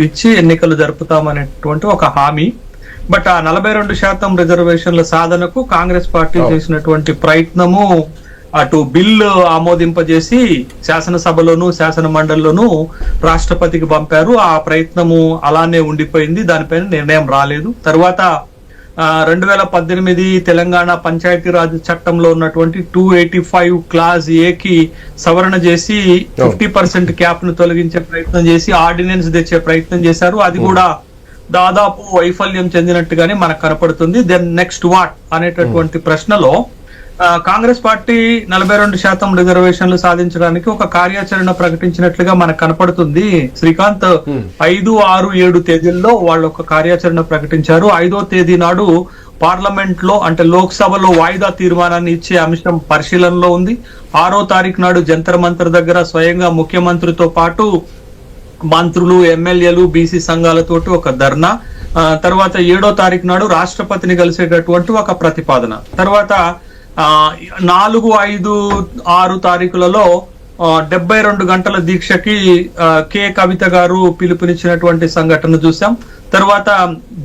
ఇచ్చి ఎన్నికలు జరుపుతామనేటువంటి ఒక హామీ. బట్ ఆ 42% రిజర్వేషన్ల సాధనకు కాంగ్రెస్ పార్టీ చేసినటువంటి ప్రయత్నము అటు బిల్లు ఆమోదింపజేసి శాసనసభలోను శాసన మండలిలోను రాష్ట్రపతికి పంపారు. ఆ ప్రయత్నము అలానే ఉండిపోయింది, దానిపైన నిర్ణయం రాలేదు. తర్వాత 2018 తెలంగాణ పంచాయతీరాజ్ చట్టంలో ఉన్నటువంటి 285 క్లాజ్ ఏకి సవరణ చేసి 50% క్యాప్ ను తొలగించే ప్రయత్నం చేసి ఆర్డినెన్స్ తెచ్చే ప్రయత్నం చేశారు. అది కూడా దాదాపు వైఫల్యం చెందినట్టుగానే మనకు కనపడుతుంది. దెన్ నెక్స్ట్ వాట్ అనేటటువంటి ప్రశ్నలో కాంగ్రెస్ పార్టీ 42% రిజర్వేషన్లు సాధించడానికి ఒక కార్యాచరణ ప్రకటించినట్లుగా మనకు కనపడుతుంది. శ్రీకాంత్ 5, 6, 7 తేదీల్లో వాళ్ళు ఒక కార్యాచరణ ప్రకటించారు. 5వ తేదీ నాడు పార్లమెంట్ లో అంటే లోక్సభలో వాయిదా తీర్మానాన్ని ఇచ్చే అంశం పరిశీలనలో ఉంది. 6వ తారీఖు నాడు జంతర్ మంతర్ దగ్గర స్వయంగా ముఖ్యమంత్రితో పాటు మంత్రులు, ఎమ్మెల్యేలు, బీసీ సంఘాలతోటి ఒక ధర్నా. తర్వాత 7వ తారీఖు నాడు రాష్ట్రపతిని కలిసేటటువంటి ఒక ప్రతిపాదన. తర్వాత 4, 5, 6 తారీఖులలో 72 గంటల దీక్షకి కె కవిత గారు పిలుపునిచ్చినటువంటి సంఘటన చూసాం. తర్వాత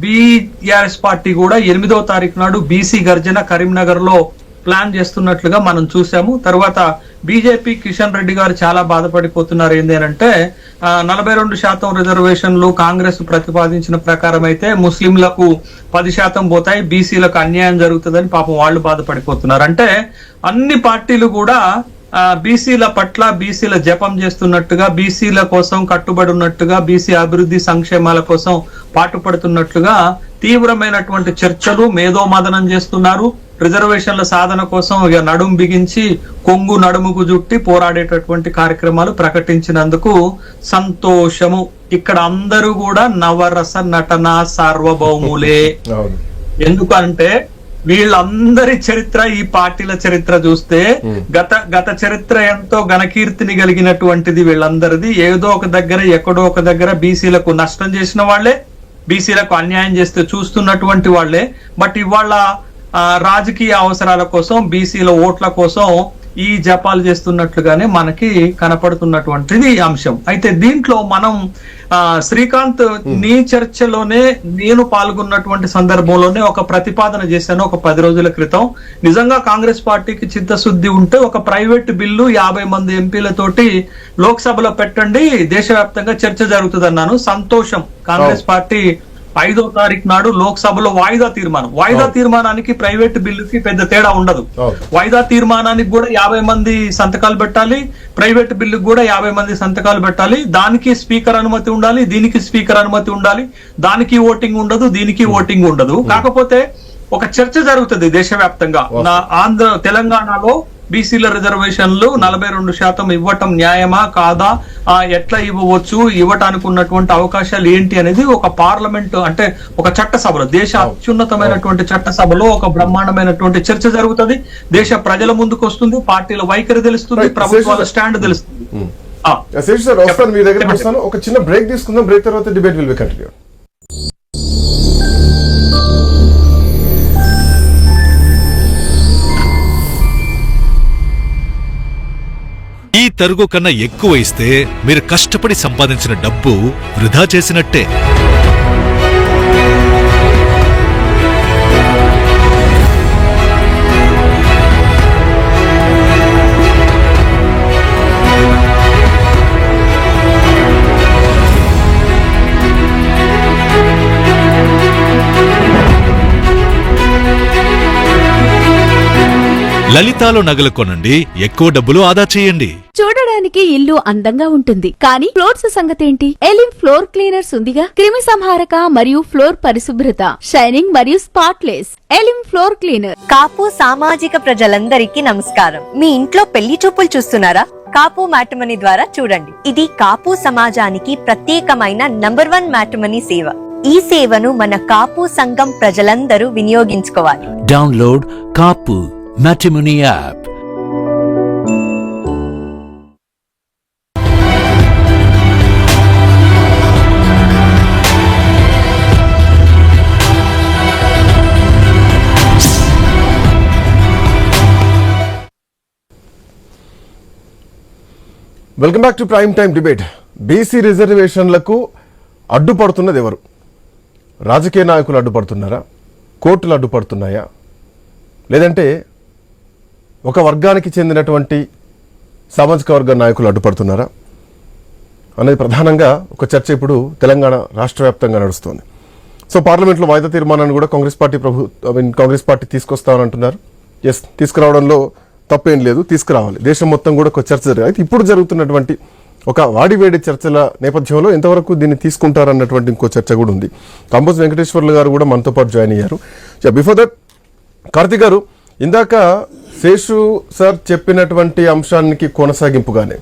బీఆర్ఎస్ పార్టీ కూడా 8వ తారీఖు నాడు బీసీ గర్జన కరీంనగర్ లో ప్లాన్ చేస్తున్నట్లుగా మనం చూసాము. తర్వాత బీజేపీ కిషన్ రెడ్డి గారు చాలా బాధపడిపోతున్నారు. ఏంది అంటే 42% రిజర్వేషన్లు కాంగ్రెస్ ప్రతిపాదించిన ప్రకారం అయితే ముస్లింలకు 10% పోతాయి, బీసీలకు అన్యాయం జరుగుతుందని పాపం వాళ్ళు బాధపడిపోతున్నారు. అంటే అన్ని పార్టీలు కూడా బీసీల పట్ల బీసీల జపం చేస్తున్నట్టుగా, బీసీల కోసం కట్టుబడి ఉన్నట్టుగా, బీసీ అభివృద్ధి సంక్షేమాల కోసం పాటుపడుతున్నట్లుగా తీవ్రమైనటువంటి చర్చలు మేధోమదనం చేస్తున్నారు. రిజర్వేషన్ల సాధన కోసం ఇక నడుం బిగించి కొంగు నడుముకు జుట్టి పోరాడేటటువంటి కార్యక్రమాలు ప్రకటించినందుకు సంతోషము. ఇక్కడ అందరూ కూడా నవరస నటన సార్వభౌములే. ఎందుకంటే వీళ్ళందరి చరిత్ర, ఈ పార్టీల చరిత్ర చూస్తే గత చరిత్ర ఎంతో ఘనకీర్తిని కలిగినటువంటిది వీళ్ళందరిది. ఏదో ఒక దగ్గర ఎక్కడో ఒక దగ్గర బీసీలకు నష్టం చేసిన వాళ్లే, బీసీలకు అన్యాయం చేస్తే చూస్తున్నటువంటి వాళ్లే. బట్ ఇవాళ రాజకీయ అవసరాల కోసం, బీసీల ఓట్ల కోసం ఈ జపాలు చేస్తున్నట్లుగానే మనకి కనపడుతున్నటువంటిది అంశం. అయితే దీంట్లో మనం శ్రీకాంత్ నీ చర్చలోనే నేను పాల్గొన్నటువంటి సందర్భంలోనే ఒక ప్రతిపాదన చేశాను ఒక 10 రోజుల క్రితం. నిజంగా కాంగ్రెస్ పార్టీకి చిత్తశుద్ధి ఉంటే ఒక ప్రైవేట్ బిల్లు 50 మంది ఎంపీలతోటి లోక్సభలో పెట్టండి, దేశవ్యాప్తంగా చర్చ జరుగుతుంది అన్నాను. సంతోషం, కాంగ్రెస్ పార్టీ 5వ తారీఖు నాడు లోక్సభలో వాయిదా తీర్మానానికి ప్రైవేట్ బిల్లుకి పెద్ద తేడా ఉండదు. వాయిదా తీర్మానానికి కూడా 50 మంది సంతకాలు పెట్టాలి, ప్రైవేట్ బిల్లుకి కూడా 50 మంది సంతకాలు పెట్టాలి. దానికి స్పీకర్ అనుమతి ఉండాలి, దీనికి స్పీకర్ అనుమతి ఉండాలి. దానికి ఓటింగ్ ఉండదు, దీనికి ఓటింగ్ ఉండదు. కాకపోతే ఒక చర్చ జరుగుతుంది దేశవ్యాప్తంగా. తెలంగాణలో బీసీల రిజర్వేషన్లు 42% ఇవ్వటం న్యాయమా కాదా, ఎట్లా ఇవ్వవచ్చు, ఇవ్వటానికి ఉన్నటువంటి అవకాశాలు ఏంటి అనేది ఒక పార్లమెంట్ అంటే ఒక చట్టసభలో, దేశ అత్యున్నతమైనటువంటి చట్టసభలో ఒక బ్రహ్మాండమైనటువంటి చర్చ జరుగుతుంది. దేశ ప్రజల ముందుకు వస్తుంది, పార్టీల వైఖరి తెలుస్తుంది, ప్రభుత్వాల స్టాండ్ తెలుస్తుంది. ఒక చిన్న బ్రేక్ తీసుకుందాం. బ్రేక్ తర్వాత డిబేట్ విల్ బి కంటిన్యూ. ఈ తరుగు కన్నా ఎక్కువ ఇస్తే మీరు కష్టపడి సంపాదించిన డబ్బు వృధా చేసినట్టే. లలితాలో నగలు కొనండి, ఎక్కువ డబ్బులు ఆదా చేయండి. చూడడానికి ఇల్లు అందంగా ఉంటుంది, కానీ ఫ్లోర్స్ సంగతేంటి? ఎలిమ్ ఫ్లోర్ క్లీనర్స్ ఉందిగా. క్రిమి సంహారక మరియు ఫ్లోర్ పరిశుభ్రత, షైనింగ్ మరియు spotless. Elim floor cleaner. Kapu సామాజిక ప్రజలందరికీ నమస్కారం. మీ ఇంట్లో పెళ్లి చూపులు చూస్తున్నారా? కాపు మ్యాట్రిమనీ ద్వారా చూడండి. ఇది కాపు సమాజానికి ప్రత్యేకమైన నంబర్ 1 మ్యాట్రిమనీ సేవ. ఈ సేవను మన కాపు సంఘం ప్రజలందరూ వినియోగించుకోవాలి. Download Kapu matrimony app. Welcome back to prime time debate. BC రిజర్వేషన్లకు అడ్డుపడుతున్నది ఎవరు? రాజకీయ నాయకులు అడ్డుపడుతున్నారా? కోర్టులు అడ్డుపడుతున్నాయా? లేదంటే ఒక వర్గానికి చెందినటువంటి సామాజిక వర్గ నాయకులు అడ్డుపడుతున్నారా అనేది ప్రధానంగా ఒక చర్చ ఇప్పుడు తెలంగాణ రాష్ట్ర వ్యాప్తంగా నడుస్తోంది. సో పార్లమెంట్లో వాయిదా తీర్మానాన్ని కూడా కాంగ్రెస్ పార్టీ తీసుకొస్తామని. ఎస్, తీసుకురావడంలో తప్పేం లేదు, తీసుకురావాలి. దేశం మొత్తం కూడా ఒక చర్చ జరిగింది. అయితే ఇప్పుడు జరుగుతున్నటువంటి ఒక వాడివేడి చర్చల నేపథ్యంలో ఎంతవరకు దీన్ని తీసుకుంటారన్నటువంటి ఇంకో చర్చ కూడా ఉంది. కంబోజ్ వెంకటేశ్వర్లు గారు కూడా మనతో పాటు జాయిన్ అయ్యారు. బిఫోర్ దట్, కార్తిక్ గారు, ఇందాక శేషు సార్ చెప్పినటువంటి అంశానికి కొనసాగింపుగానే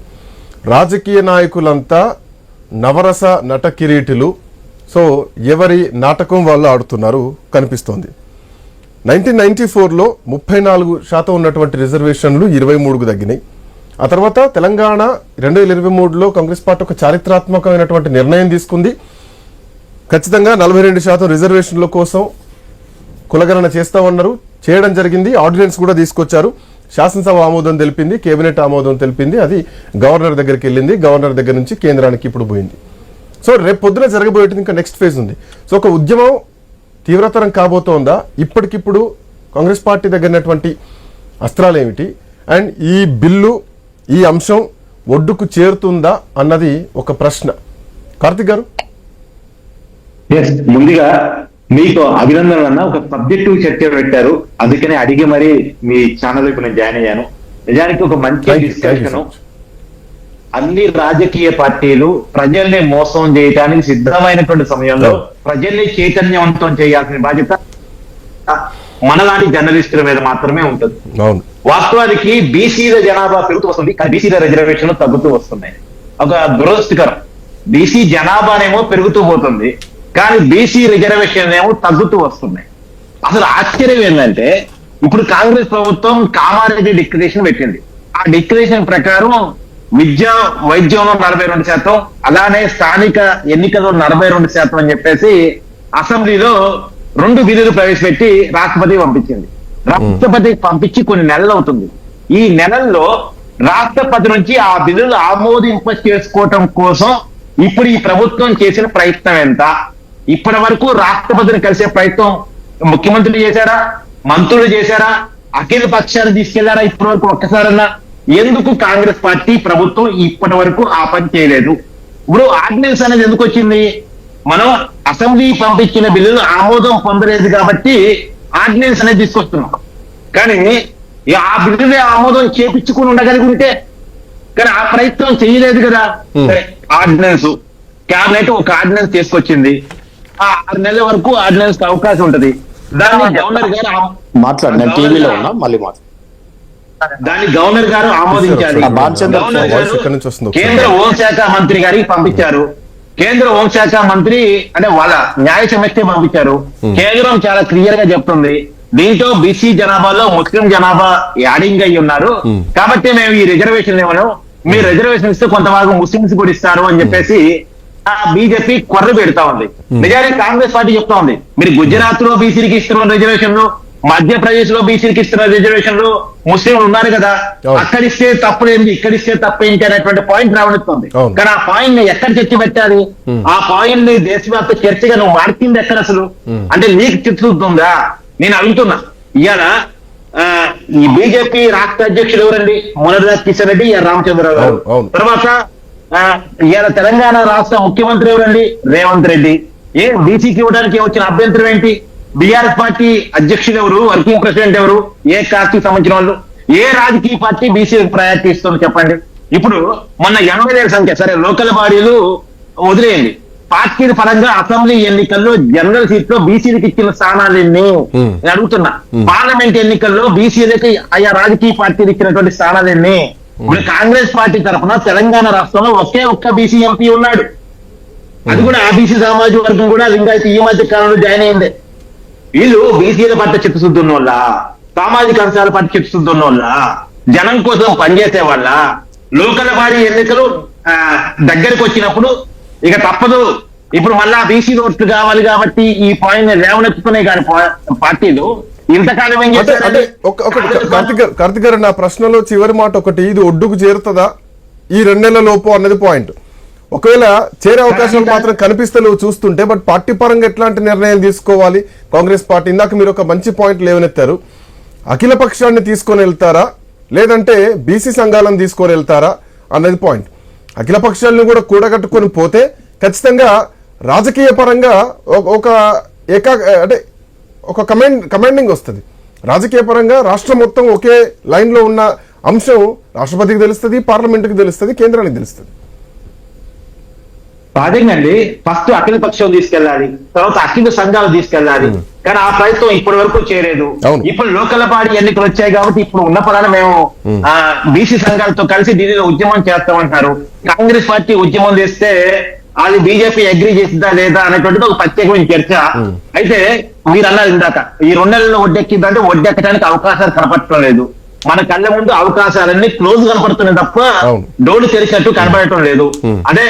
రాజకీయ నాయకులంతా నవరస నట కిరీటులు. సో ఎవరి నాటకం వాళ్ళు ఆడుతున్నారు కనిపిస్తోంది. 1994లో 34% ఉన్నటువంటి రిజర్వేషన్లు 23కు తగ్గినాయి. ఆ తర్వాత తెలంగాణ 2023లో కాంగ్రెస్ పార్టీ ఒక చారిత్రాత్మకమైనటువంటి నిర్ణయం తీసుకుంది. ఖచ్చితంగా 42% రిజర్వేషన్ల కోసం కులగణన చేస్తామన్నారు, చేయడం జరిగింది. ఆర్డినెన్స్ కూడా తీసుకొచ్చారు. శాసనసభ ఆమోదం తెలిపింది, కేబినెట్ ఆమోదం తెలిపింది. అది గవర్నర్ దగ్గరికి వెళ్ళింది. గవర్నర్ దగ్గర నుంచి కేంద్రానికి ఇప్పుడు పోయింది. సో రేపు పొద్దున జరగబోయేది ఇంకా నెక్స్ట్ ఫేజ్ ఉంది. సో ఒక ఉద్యమం తీవ్రతరం కాబోతోందా? ఇప్పటికిప్పుడు కాంగ్రెస్ పార్టీ దగ్గరటువంటి అస్త్రాలు ఏమిటి? అండ్ ఈ బిల్లు, ఈ అంశం ఒడ్డుకు చేరుతుందా అన్నది ఒక ప్రశ్న. కార్తిక్ గారు, ముందుగా మీకు అభినందనలు అన్న. ఒక సబ్జెక్టివ్ చర్చ పెట్టారు, అందుకనే అడిగి మరి మీ ఛానల్ ఇప్పుడు నేను జాయిన్ అయ్యాను. నిజానికి ఒక మంచి డిస్కషన్. అన్ని రాజకీయ పార్టీలు ప్రజల్ని మోసం చేయడానికి సిద్ధమైనటువంటి సమయంలో ప్రజల్ని చైతన్యవంతం చేయాల్సిన బాధ్యత మనలాంటి జర్నలిస్టుల మీద మాత్రమే ఉంటుంది. వాస్తవానికి బీసీల జనాభా పెరుగుతూ వస్తుంది, కానీ బీసీల రిజర్వేషన్లు తగ్గుతూ వస్తున్నాయి. ఒక దురదృష్టకరం. బీసీ జనాభానేమో పెరుగుతూ పోతుంది, కానీ బీసీ రిజర్వేషన్ ఏమో తగ్గుతూ వస్తున్నాయి. అసలు ఆశ్చర్యం ఏంటంటే, ఇప్పుడు కాంగ్రెస్ ప్రభుత్వం కామారెడ్డి డిక్లరేషన్ పెట్టింది. ఆ డిక్లరేషన్ ప్రకారం విద్యా వైద్యంలో 42%, అలానే స్థానిక ఎన్నికల్లో 42% అని చెప్పేసి అసెంబ్లీలో 2 బిల్లులు ప్రవేశపెట్టి రాష్ట్రపతికి పంపించింది. రాష్ట్రపతికి పంపించి కొన్ని నెలలు అవుతుంది. ఈ నెలల్లో రాష్ట్రపతి నుంచి ఆ బిల్లులు ఆమోదింప చేసుకోవటం కోసం ఇప్పుడు ఈ ప్రభుత్వం చేసిన ప్రయత్నం ఎంత? ఇప్పటి వరకు రాష్ట్రపతిని కలిసే ప్రయత్నం ముఖ్యమంత్రులు చేశారా? మంత్రులు చేశారా? అఖిల పక్షాన్ని తీసుకెళ్లారా? ఇప్పటి వరకు ఒక్కసారన్నా ఎందుకు కాంగ్రెస్ పార్టీ ప్రభుత్వం ఇప్పటి వరకు ఆ పని చేయలేదు? ఇప్పుడు ఆర్డినెన్స్ అనేది ఎందుకు వచ్చింది? మనం అసెంబ్లీ పంపించిన బిల్లులు ఆమోదం పొందలేదు కాబట్టి ఆర్డినెన్స్ అనేది తీసుకొస్తున్నాం. కానీ ఆ బిల్లులే ఆమోదం చేపించుకుని ఉండగలిగితే, కానీ ఆ ప్రయత్నం చేయలేదు కదా. సరే, ఆర్డినెన్స్ క్యాబినెట్ ఒక ఆర్డినెన్స్ తీసుకొచ్చింది. ఆ 6 నెలల వరకు ఆర్డినెన్స్ అవకాశం ఉంటది. దాన్ని గవర్నర్ గారు దాన్ని గవర్నర్ గారు ఆమోదించాలి. గవర్నర్ గారు కేంద్ర హోంశాఖ మంత్రి గారికి పంపించారు. కేంద్ర హోంశాఖ మంత్రి అంటే వాళ్ళ న్యాయ సమస్య పంపించారు. కేంద్రం చాలా క్లియర్ గా చెప్తుంది, దీంట్లో బీసీ జనాభాలో ముస్లిం జనాభా యాడింగ్ అయ్యి ఉన్నారు, కాబట్టి మేము ఈ రిజర్వేషన్ ఇవ్వను, మీరు రిజర్వేషన్ ఇస్తే కొంత భాగం ముస్లింస్ కూడా ఇస్తారు అని చెప్పేసి ఆ బీజేపీ కొర్ర పెడతా ఉంది. నిజానికి కాంగ్రెస్ పార్టీ చెప్తా ఉంది, మీరు గుజరాత్ లో బీసీకి ఇస్తున్న రిజర్వేషన్లు, మధ్యప్రదేశ్ లో బీసీకి ఇస్తున్న రిజర్వేషన్లు ముస్లింలు ఉన్నారు కదా, అక్కడిస్తే తప్పులేంది, ఇక్కడిస్తే తప్పేంటి అనేటువంటి పాయింట్ రావడుతుంది. కానీ ఆ పాయింట్ ని ఎక్కడ చర్చ పెట్టాలి? ఆ పాయింట్ ని దేశవ్యాప్త చర్చగా నువ్వు మార్చింది ఎక్కడ అసలు? అంటే నీకు చిత్తుందా? నేను అడుగుతున్నా. ఇవాళ ఈ బీజేపీ రాష్ట్ర అధ్యక్షుడు ఎవరండి? మునరరాజ్ కిషన్ రెడ్డి, రామచంద్రరావు గారు. తర్వాత ఇవాళ తెలంగాణ రాష్ట్ర ముఖ్యమంత్రి ఎవరండి? రేవంత్ రెడ్డి. బీసీకి ఇవ్వడానికి వచ్చిన అభ్యంతరం ఏంటి? బీఆర్ఎస్ పార్టీ అధ్యక్షుడు ఎవరు? వర్కింగ్ ప్రెసిడెంట్ ఎవరు? ఏ కాస్ట్కి సంబంధించిన వాళ్ళు? ఏ రాజకీయ పార్టీ బీసీలకు ప్రయారిటీ ఇస్తుంది చెప్పండి? ఇప్పుడు మొన్న ఎమ్మెల్యేల సంఖ్య సరే, లోకల్ బాడీలు వదిలేయండి, పార్టీల పరంగా అసెంబ్లీ ఎన్నికల్లో జనరల్ సీట్ లో బీసీలకు ఇచ్చిన స్థానాలు ఎన్ని నేను అడుగుతున్నా. పార్లమెంట్ ఎన్నికల్లో బీసీలకి ఆయా రాజకీయ పార్టీలు ఇచ్చినటువంటి స్థానాలు ఎన్ని? ఇప్పుడు కాంగ్రెస్ పార్టీ తరఫున తెలంగాణ రాష్ట్రంలో ఒక్క బీసీ ఎంపీ ఉన్నాడు. అది కూడా ఆ బీసీ సామాజిక వర్గం కూడా లింగాయత్ ఈ మధ్య కాలంలో జాయిన్ అయింది. వీళ్ళు బీసీల పట్ల చిత్తశుద్ధి ఉన్న వాళ్ళ, సామాజిక అంశాల పట్ల చిత్తశుద్ధి ఉన్న వాళ్ళ, జనం కోసం పనిచేసే వాళ్ళ, లోకల్ బాడీ ఎన్నికలు దగ్గరకు వచ్చినప్పుడు ఇక తప్పదు, ఇప్పుడు మళ్ళా బీసీ ఓట్లు కావాలి కాబట్టి ఈ పాయింట్ లేవనెత్తుతున్నాయి. కానీ పార్టీలు ఇంతకాలం ఏం చేస్తారు? కార్తిక్ గారు, నా ప్రశ్నలో చివరి మాట ఒకటి, ఇది ఒడ్డుకు చేరుతుందా ఈ 2 నెలల లోపు అన్నది పాయింట్. ఒకవేళ చేరే అవకాశాలు మాత్రం కనిపిస్తలేవు చూస్తుంటే. బట్ పార్టీ పరంగా ఎట్లాంటి నిర్ణయాలు తీసుకోవాలి కాంగ్రెస్ పార్టీ? ఇందాక మీరు ఒక మంచి పాయింట్ లేవనెత్తారు. అఖిల పక్షాన్ని తీసుకొని వెళ్తారా లేదంటే బీసీ సంఘాలను తీసుకొని వెళ్తారా అన్నది పాయింట్. అఖిల పక్షాలను కూడా కూడగట్టుకొని పోతే ఖచ్చితంగా రాజకీయ పరంగా ఒక అంటే ఒక కమాండింగ్ వస్తుంది. రాజకీయ పరంగా రాష్ట్రం మొత్తం ఒకే లైన్ లో ఉన్న అంశం రాష్ట్రపతికి తెలుస్తుంది, పార్లమెంట్కి తెలుస్తుంది, కేంద్రానికి తెలుస్తుంది. అదేనండి, ఫస్ట్ అఖిల పక్షం తీసుకెళ్ళాలి, తర్వాత అఖిల సంఘాలు తీసుకెళ్ళాలి. కానీ ఆ ప్రయత్నం ఇప్పటి వరకు చేయలేదు. ఇప్పుడు లోకల్ బాడీ ఎన్నికలు వచ్చాయి కాబట్టి ఇప్పుడు ఉన్న పలాన మేము బీసీ సంఘాలతో కలిసి దీనిలో ఉద్యమం చేస్తామంటారు. కాంగ్రెస్ పార్టీ ఉద్యమం చేస్తే అది బీజేపీ అగ్రీ చేసిందా లేదా అనేటువంటిది ఒక ప్రత్యేకమైన చర్చ. అయితే మీరు అన్నారు ఇందాక ఈ 2 నెలల్లో ఒడ్డెక్కిందంటే ఒడ్డెక్కడానికి అవకాశాలు కనపడటం లేదు. మన కళ్ళ ముందు అవకాశాలన్నీ క్లోజ్ కనపడుతున్నాయి తప్ప డోర్లు తెరిచినట్టు కనపడటం లేదు. అదే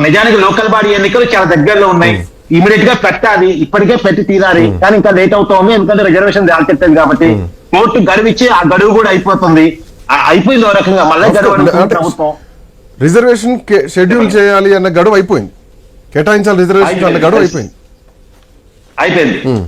నిజానికి లోకల్ బాడీ ఎన్నికలు చాలా దగ్గరలో ఉన్నాయి. ఇమీడియట్ గా పెట్టాలి, ఇప్పటికే పెట్టి తీరాలి. కానీ ఇంకా లేట్ అవుతోంది, ఎందుకంటే రిజర్వేషన్ దాల్చెత్తది కాబట్టి. కోర్టు గడువు ఇచ్చి ఆ గడువు కూడా అయిపోతుంది, అయిపోయింది ఓ రకంగా. మళ్ళీ గడువు ప్రభుత్వం రిజర్వేషన్ షెడ్యూల్ చేయాలి అన్న గడువు అయిపోయింది, కేటాయించాలి రిజర్వేషన్ అన్న గడువు అయిపోయింది.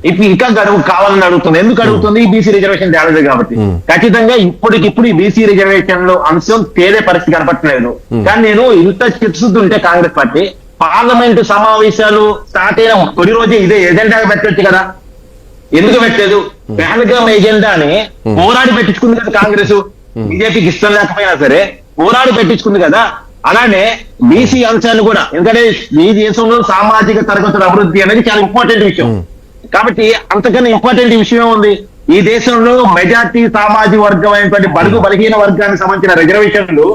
ఇప్పుడు ఇంకా గడువు కావాలని అడుగుతుంది. ఎందుకు అడుగుతుంది? బీసీ రిజర్వేషన్ తేలదు కాబట్టి. ఖచ్చితంగా ఇప్పటికిప్పుడు ఈ బీసీ రిజర్వేషన్ లో అంశం తేలే పరిస్థితి కనపట్టలేదు. కానీ నేను ఇంత చిత్సుతుంటే కాంగ్రెస్ పార్టీ పార్లమెంటు సమావేశాలు స్టార్ట్ అయిన తొలి రోజే ఇదే ఎజెండాగా పెట్టవచ్చు కదా, ఎందుకు పెట్టలేదు? పెహల్గామ్ ఎజెండాని పోరాడి పెట్టించుకుంది కదా కాంగ్రెస్. బీజేపీకి ఇష్టం లేకపోయినా సరే పోరాడి పెట్టించుకుంది కదా. అలానే బీసీ అంశాన్ని కూడా, ఎందుకంటే ఈ దేశంలో సామాజిక తరగతుల అభివృద్ధి అనేది చాలా ఇంపార్టెంట్ విషయం. కాబట్టి అంతకన్నా ఇంపార్టెంట్ విషయం ఉంది. ఈ దేశంలో మెజార్టీ సామాజిక వర్గం అయినటువంటి బడుగు బలహీన వర్గానికి సంబంధించిన రిజర్వేషన్లు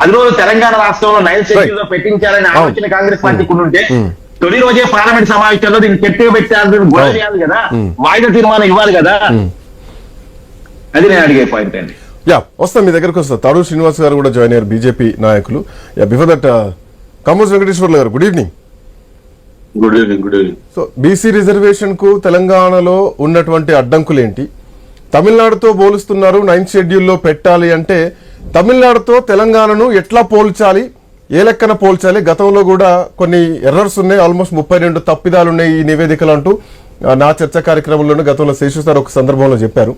అందులో తెలంగాణ రాష్ట్రంలో 9th షెడ్యూల్ లో పెట్టించాలని ఆలోచన కాంగ్రెస్ పార్టీకి ఉంటే తొలి రోజే పార్లమెంట్ సమావేశంలో దీన్ని చర్చ పెట్టాలని గొడవ చేయాలి కదా, వాయిదా తీర్మానం ఇవ్వాలి కదా. అది నేను అడిగే పాయింట్ అండి. వస్తాం మీ దగ్గరకు వస్తా. తాడూరు శ్రీనివాస్ గారు కూడా జాయిన్ అయ్యారు, బీజేపీ నాయకులు. బిఫోర్ దట్ కమోజ్ వెంకటేశ్వర్లు గారు, good evening. Good evening. Good evening. So BC reservation కు తెలంగాణలో ఉన్నటువంటి అడ్డంకులు ఏంటి? తమిళనాడుతో పోలుస్తున్నారు, 9th షెడ్యూల్లో పెట్టాలి అంటే తమిళనాడుతో తెలంగాణను ఎట్లా పోల్చాలి, ఏ లెక్కన పోల్చాలి? గతంలో కూడా కొన్ని ఎర్రర్స్ ఉన్నాయి, ఆల్మోస్ట్ 32 తప్పిదాలు ఉన్నాయి ఈ నివేదికలు అంటూ నా చర్చా కార్యక్రమంలోనే గతంలో శేషు సార్ ఒక సందర్భంలో చెప్పారు.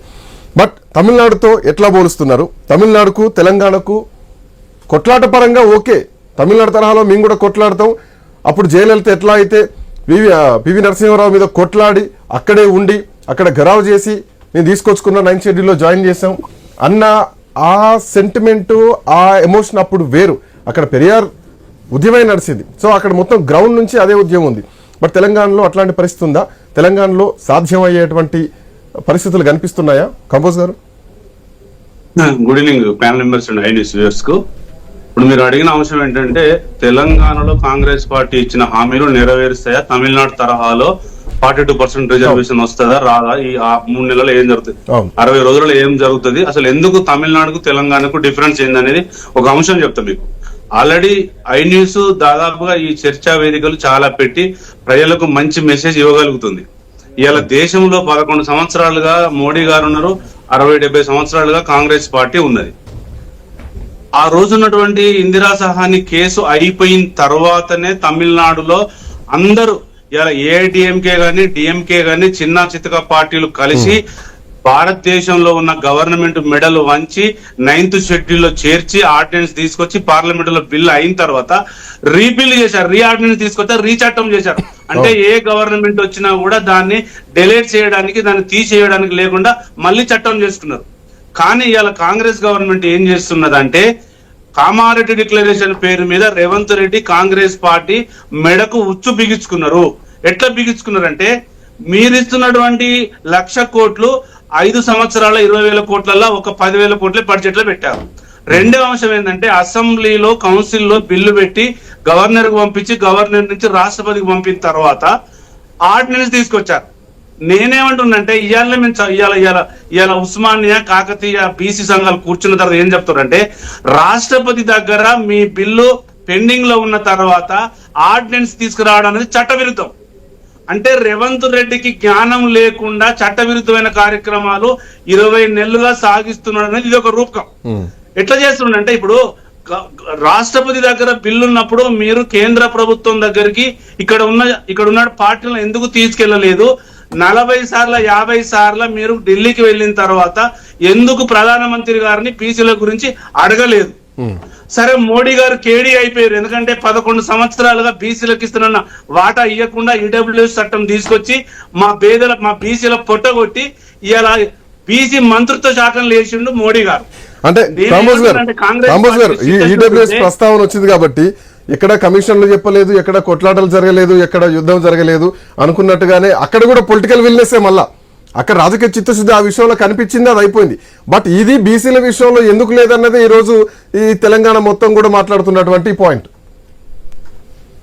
బట్ తమిళనాడుతో ఎట్లా పోలుస్తున్నారు? తమిళనాడుకు తెలంగాణకు కొట్లాట పరంగా ఓకే, తమిళనాడు తరహాలో మేము కూడా కొట్లాడతాం. అప్పుడు జయలలిత ఎట్లా అయితే పివి నరసింహారావు మీద కొట్లాడి అక్కడే ఉండి అక్కడ గరావు చేసి నేను తీసుకొచ్చుకున్న 9th షెడ్యూల్లో జాయిన్ చేశాం అన్న ఆ సెంటిమెంట్, ఆ ఎమోషన్ అప్పుడు వేరు. అక్కడ పెరియార్ ఉద్యమే నడిచింది. సో అక్కడ మొత్తం గ్రౌండ్ నుంచి అదే ఉద్యమం ఉంది. బట్ తెలంగాణలో అట్లాంటి పరిస్థితి ఉందా? తెలంగాణలో సాధ్యమయ్యేటువంటి పరిస్థితులు కనిపిస్తున్నాయా? కంపోజ్ గారు. Good evening panel members and iNews viewers కు. ఇప్పుడు మీరు అడిగిన అంశం ఏంటంటే తెలంగాణలో కాంగ్రెస్ పార్టీ ఇచ్చిన హామీలు నెరవేరుస్తాయా, తమిళనాడు తరహాలో 42% రిజర్వేషన్ వస్తుందా రాదా, ఈ 3 నెలలు ఏం జరుగుతుంది, 60 రోజులలో ఏం జరుగుతుంది, అసలు ఎందుకు తమిళనాడుకు తెలంగాణకు డిఫరెన్స్ ఏందనేది ఒక అంశం చెప్తా మీకు. ఆల్రెడీ ఐ న్యూస్ దాదాపుగా ఈ చర్చా వేదికలు చాలా పెట్టి ప్రజలకు మంచి మెసేజ్ ఇవ్వగలుగుతుంది. ఇవాళ దేశంలో 11 సంవత్సరాలుగా మోడీ గారు ఉన్నారు, 60-70 సంవత్సరాలుగా కాంగ్రెస్ పార్టీ ఉన్నది. ఆ రోజున్నటువంటి ఇందిరా సహాని కేసు అయిపోయిన తర్వాతనే తమిళనాడులో అందరూ ఇలా ఏఐడిఎంకే గాని డిఎంకే గాని చిన్న చితక పార్టీలు కలిసి భారతదేశంలో ఉన్న గవర్నమెంట్ మెడల్ వంచి 9th షెడ్యూల్లో చేర్చి ఆర్డినెన్స్ తీసుకొచ్చి పార్లమెంట్ లో బిల్ అయిన తర్వాత రీబిల్ చేశారు, ఆర్డినెన్స్ తీసుకొచ్చారు, రీచట్టం చేశారు. అంటే ఏ గవర్నమెంట్ వచ్చినా కూడా దాన్ని డిలీట్ చేయడానికి, దాన్ని తీసేయడానికి లేకుండా మళ్ళీ చట్టం చేసుకున్నారు. కానీ ఇవాళ కాంగ్రెస్ గవర్నమెంట్ ఏం చేస్తున్నదంటే కామారెడ్డి డిక్లరేషన్ పేరు మీద రేవంత్ రెడ్డి కాంగ్రెస్ పార్టీ మెడకు ఉచ్చు బిగించుకున్నారు. ఎట్లా బిగించుకున్నారంటే మీరిస్తున్నటువంటి 1,00,000 కోట్లు 5 సంవత్సరాల 20,000 కోట్లలో ఒక 10,000 కోట్లే బడ్జెట్ లో పెట్టారు. రెండో అంశం ఏంటంటే అసెంబ్లీలో కౌన్సిల్లో బిల్లు పెట్టి గవర్నర్ కు పంపించి గవర్నర్ నుంచి రాష్ట్రపతికి పంపిన తర్వాత ఆర్డినెన్స్ తీసుకొచ్చారు. నేనేమంటున్నంటే ఇవాళ ఉస్మానియా కాకతీయ బీసీ సంఘాలు కూర్చున్న తర్వాత ఏం చెప్తారంటే రాష్ట్రపతి దగ్గర మీ బిల్లు పెండింగ్ లో ఉన్న తర్వాత ఆర్డినెన్స్ తీసుకురావడం అనేది చట్టవిరుద్ధం. అంటే రేవంత్ రెడ్డికి జ్ఞానం లేకుండా చట్టవిరుద్ధమైన కార్యక్రమాలు 20 నెలలుగా సాగిస్తున్నాడు అనేది ఇది ఒక రూపకం. ఎట్లా చేస్తుండంటే ఇప్పుడు రాష్ట్రపతి దగ్గర బిల్లు ఉన్నప్పుడు మీరు కేంద్ర ప్రభుత్వం దగ్గరికి ఇక్కడ ఉన్న పార్టీలను ఎందుకు తీసుకెళ్లలేదు? 40 సార్లు 50 సార్లు మీరు ఢిల్లీకి వెళ్ళిన తర్వాత ఎందుకు ప్రధానమంత్రి గారిని బీసీల గురించి అడగలేదు? సరే, మోడీ గారు కేడీ అయిపోయారు, ఎందుకంటే 11 సంవత్సరాలుగా బీసీలకు ఇస్తున్న వాటా ఇవ్వకుండా ఈడబ్ల్యూఎస్ చట్టం తీసుకొచ్చి మా బీసీల పొట్టగొట్టి ఇలా బీసీ మంత్రిత్వ శాఖను లేచిండు మోడీ గారు. అంటే కాంబోజ్ గారు ఈడబ్ల్యూఎస్ ప్రస్తావన వచ్చింది కాబట్టి ఎక్కడ కమిషన్లు చెప్పలేదు, ఎక్కడ కొట్లాటలు జరగలేదు, ఎక్కడ యుద్ధం జరగలేదు అనుకున్నట్టుగానే అక్కడ కూడా పొలిటికల్ విల్నెస్సే, మళ్ళా అక్కడ రాజకీయ చిత్తశుద్ధి ఆ విషయంలో కనిపించింది, అది అయిపోయింది. బట్ ఇది బీసీల విషయంలో ఎందుకు లేదన్నది ఈ రోజు ఈ తెలంగాణ మొత్తం కూడా మాట్లాడుతున్నటువంటి పాయింట్.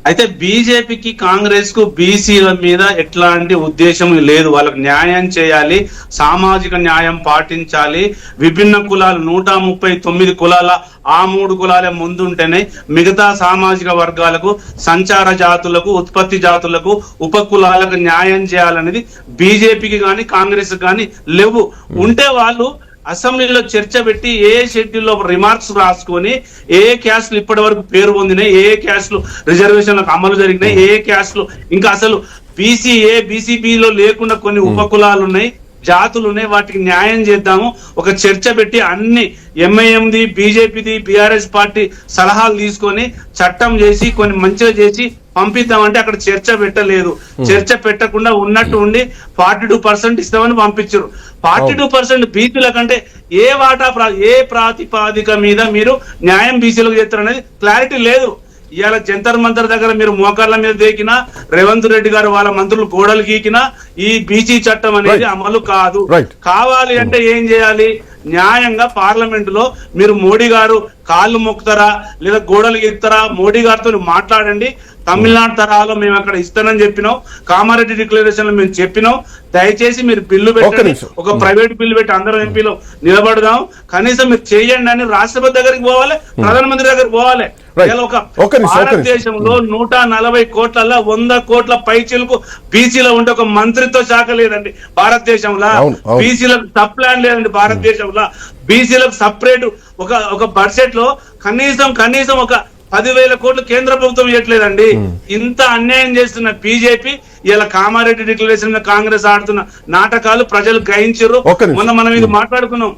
అయితే బీజేపీకి కాంగ్రెస్ కు బీసీల మీద ఎట్లాంటి ఉద్దేశం లేదు. వాళ్ళకు న్యాయం చేయాలి, సామాజిక న్యాయం పాటించాలి. విభిన్న కులాలు 139 కులాల ఆ 3 కులాలే ముందుంటేనే మిగతా సామాజిక వర్గాలకు, సంచార జాతులకు, ఉత్పత్తి జాతులకు, ఉప కులాలకు న్యాయం చేయాలనేది బీజేపీకి కానీ కాంగ్రెస్ కానీ లేవు. ఉంటే వాళ్ళు అసెంబ్లీలో చర్చ పెట్టి ఏ షెడ్యూల్లో రిమార్క్స్ రాసుకొని ఏ క్యాస్ట్లు ఇప్పటి వరకు పేరు పొందినాయి, ఏ క్యాస్ట్లు రిజర్వేషన్లకు అమలు జరిగినాయి, ఏ క్యాస్ట్లు ఇంకా అసలు బీసీబీలో లేకుండా కొన్ని ఉపకులాలు ఉన్నాయి, జాతులు ఉన్నాయి, వాటికి న్యాయం చేద్దాము. ఒక చర్చ పెట్టి అన్ని ఎంఐఎంది, బీజేపీది, బీఆర్ఎస్ పార్టీ సలహాలు తీసుకొని చట్టం చేసి కొన్ని మంచిగా చేసి పంపిద్దామంటే అక్కడ చర్చ పెట్టలేదు. చర్చ పెట్టకుండా ఉన్నట్టు ఉండి 42% ఇస్తామని పంపించారు. 42% బీసీల కంటే ఏ ప్రాతిపాదిక మీద మీరు న్యాయం బీసీలకు చేస్తారు అనేది క్లారిటీ లేదు. ఇవాళ జంతర్ మంతర్ దగ్గర మీరు మోకాళ్ళ మీద దేకినా, రేవంత్ రెడ్డి గారు వాళ్ళ మంత్రులు గోడలు గీకినా ఈ బీసీ చట్టం అనేది అమలు కాదు. కావాలి అంటే ఏం చేయాలి? న్యాయంగా పార్లమెంట్ లో మీరు మోడీ గారు కాళ్ళు మొక్కుతారా లేదా గోడలు గీకుతారా, మోడీ గారితో మాట్లాడండి. తమిళనాడు తరహాలో మేము అక్కడ ఇస్తానని చెప్పినాం, కామారెడ్డి డిక్లరేషన్ లో మేము చెప్పినాం. దయచేసి మీరు బిల్లు పెట్టండి, ఒక ప్రైవేట్ బిల్లు పెట్టి అందరం ఎంపీలో నిలబడదాం. కనీసం మీరు చేయండి అని రాష్ట్రపతి దగ్గరికి పోవాలి, ప్రధానమంత్రి దగ్గరికి పోవాలి. భారతదేశంలో 140 కోట్ల 100 కోట్ల పైచిలకు బీసీలో ఉంటే ఒక మంత్రిత్వ శాఖ లేదండి భారతదేశంలో. బీసీలకు సబ్ ప్లాన్ లేదండి భారతదేశంలో. బీసీలకు సపరేట్ ఒక బడ్జెట్ లో కనీసం ఒక 10,000 కోట్లు కేంద్ర ప్రభుత్వం ఇవ్వట్లేదండి. ఇంత అన్యాయం చేస్తున్న బీజేపీ ఇలా కామారెడ్డి డిక్లరేషన్ మీద కాంగ్రెస్ ఆడుతున్న నాటకాలు ప్రజలు గ్రహించారు. మొన్న మనం ఇది మాట్లాడుకున్నాం.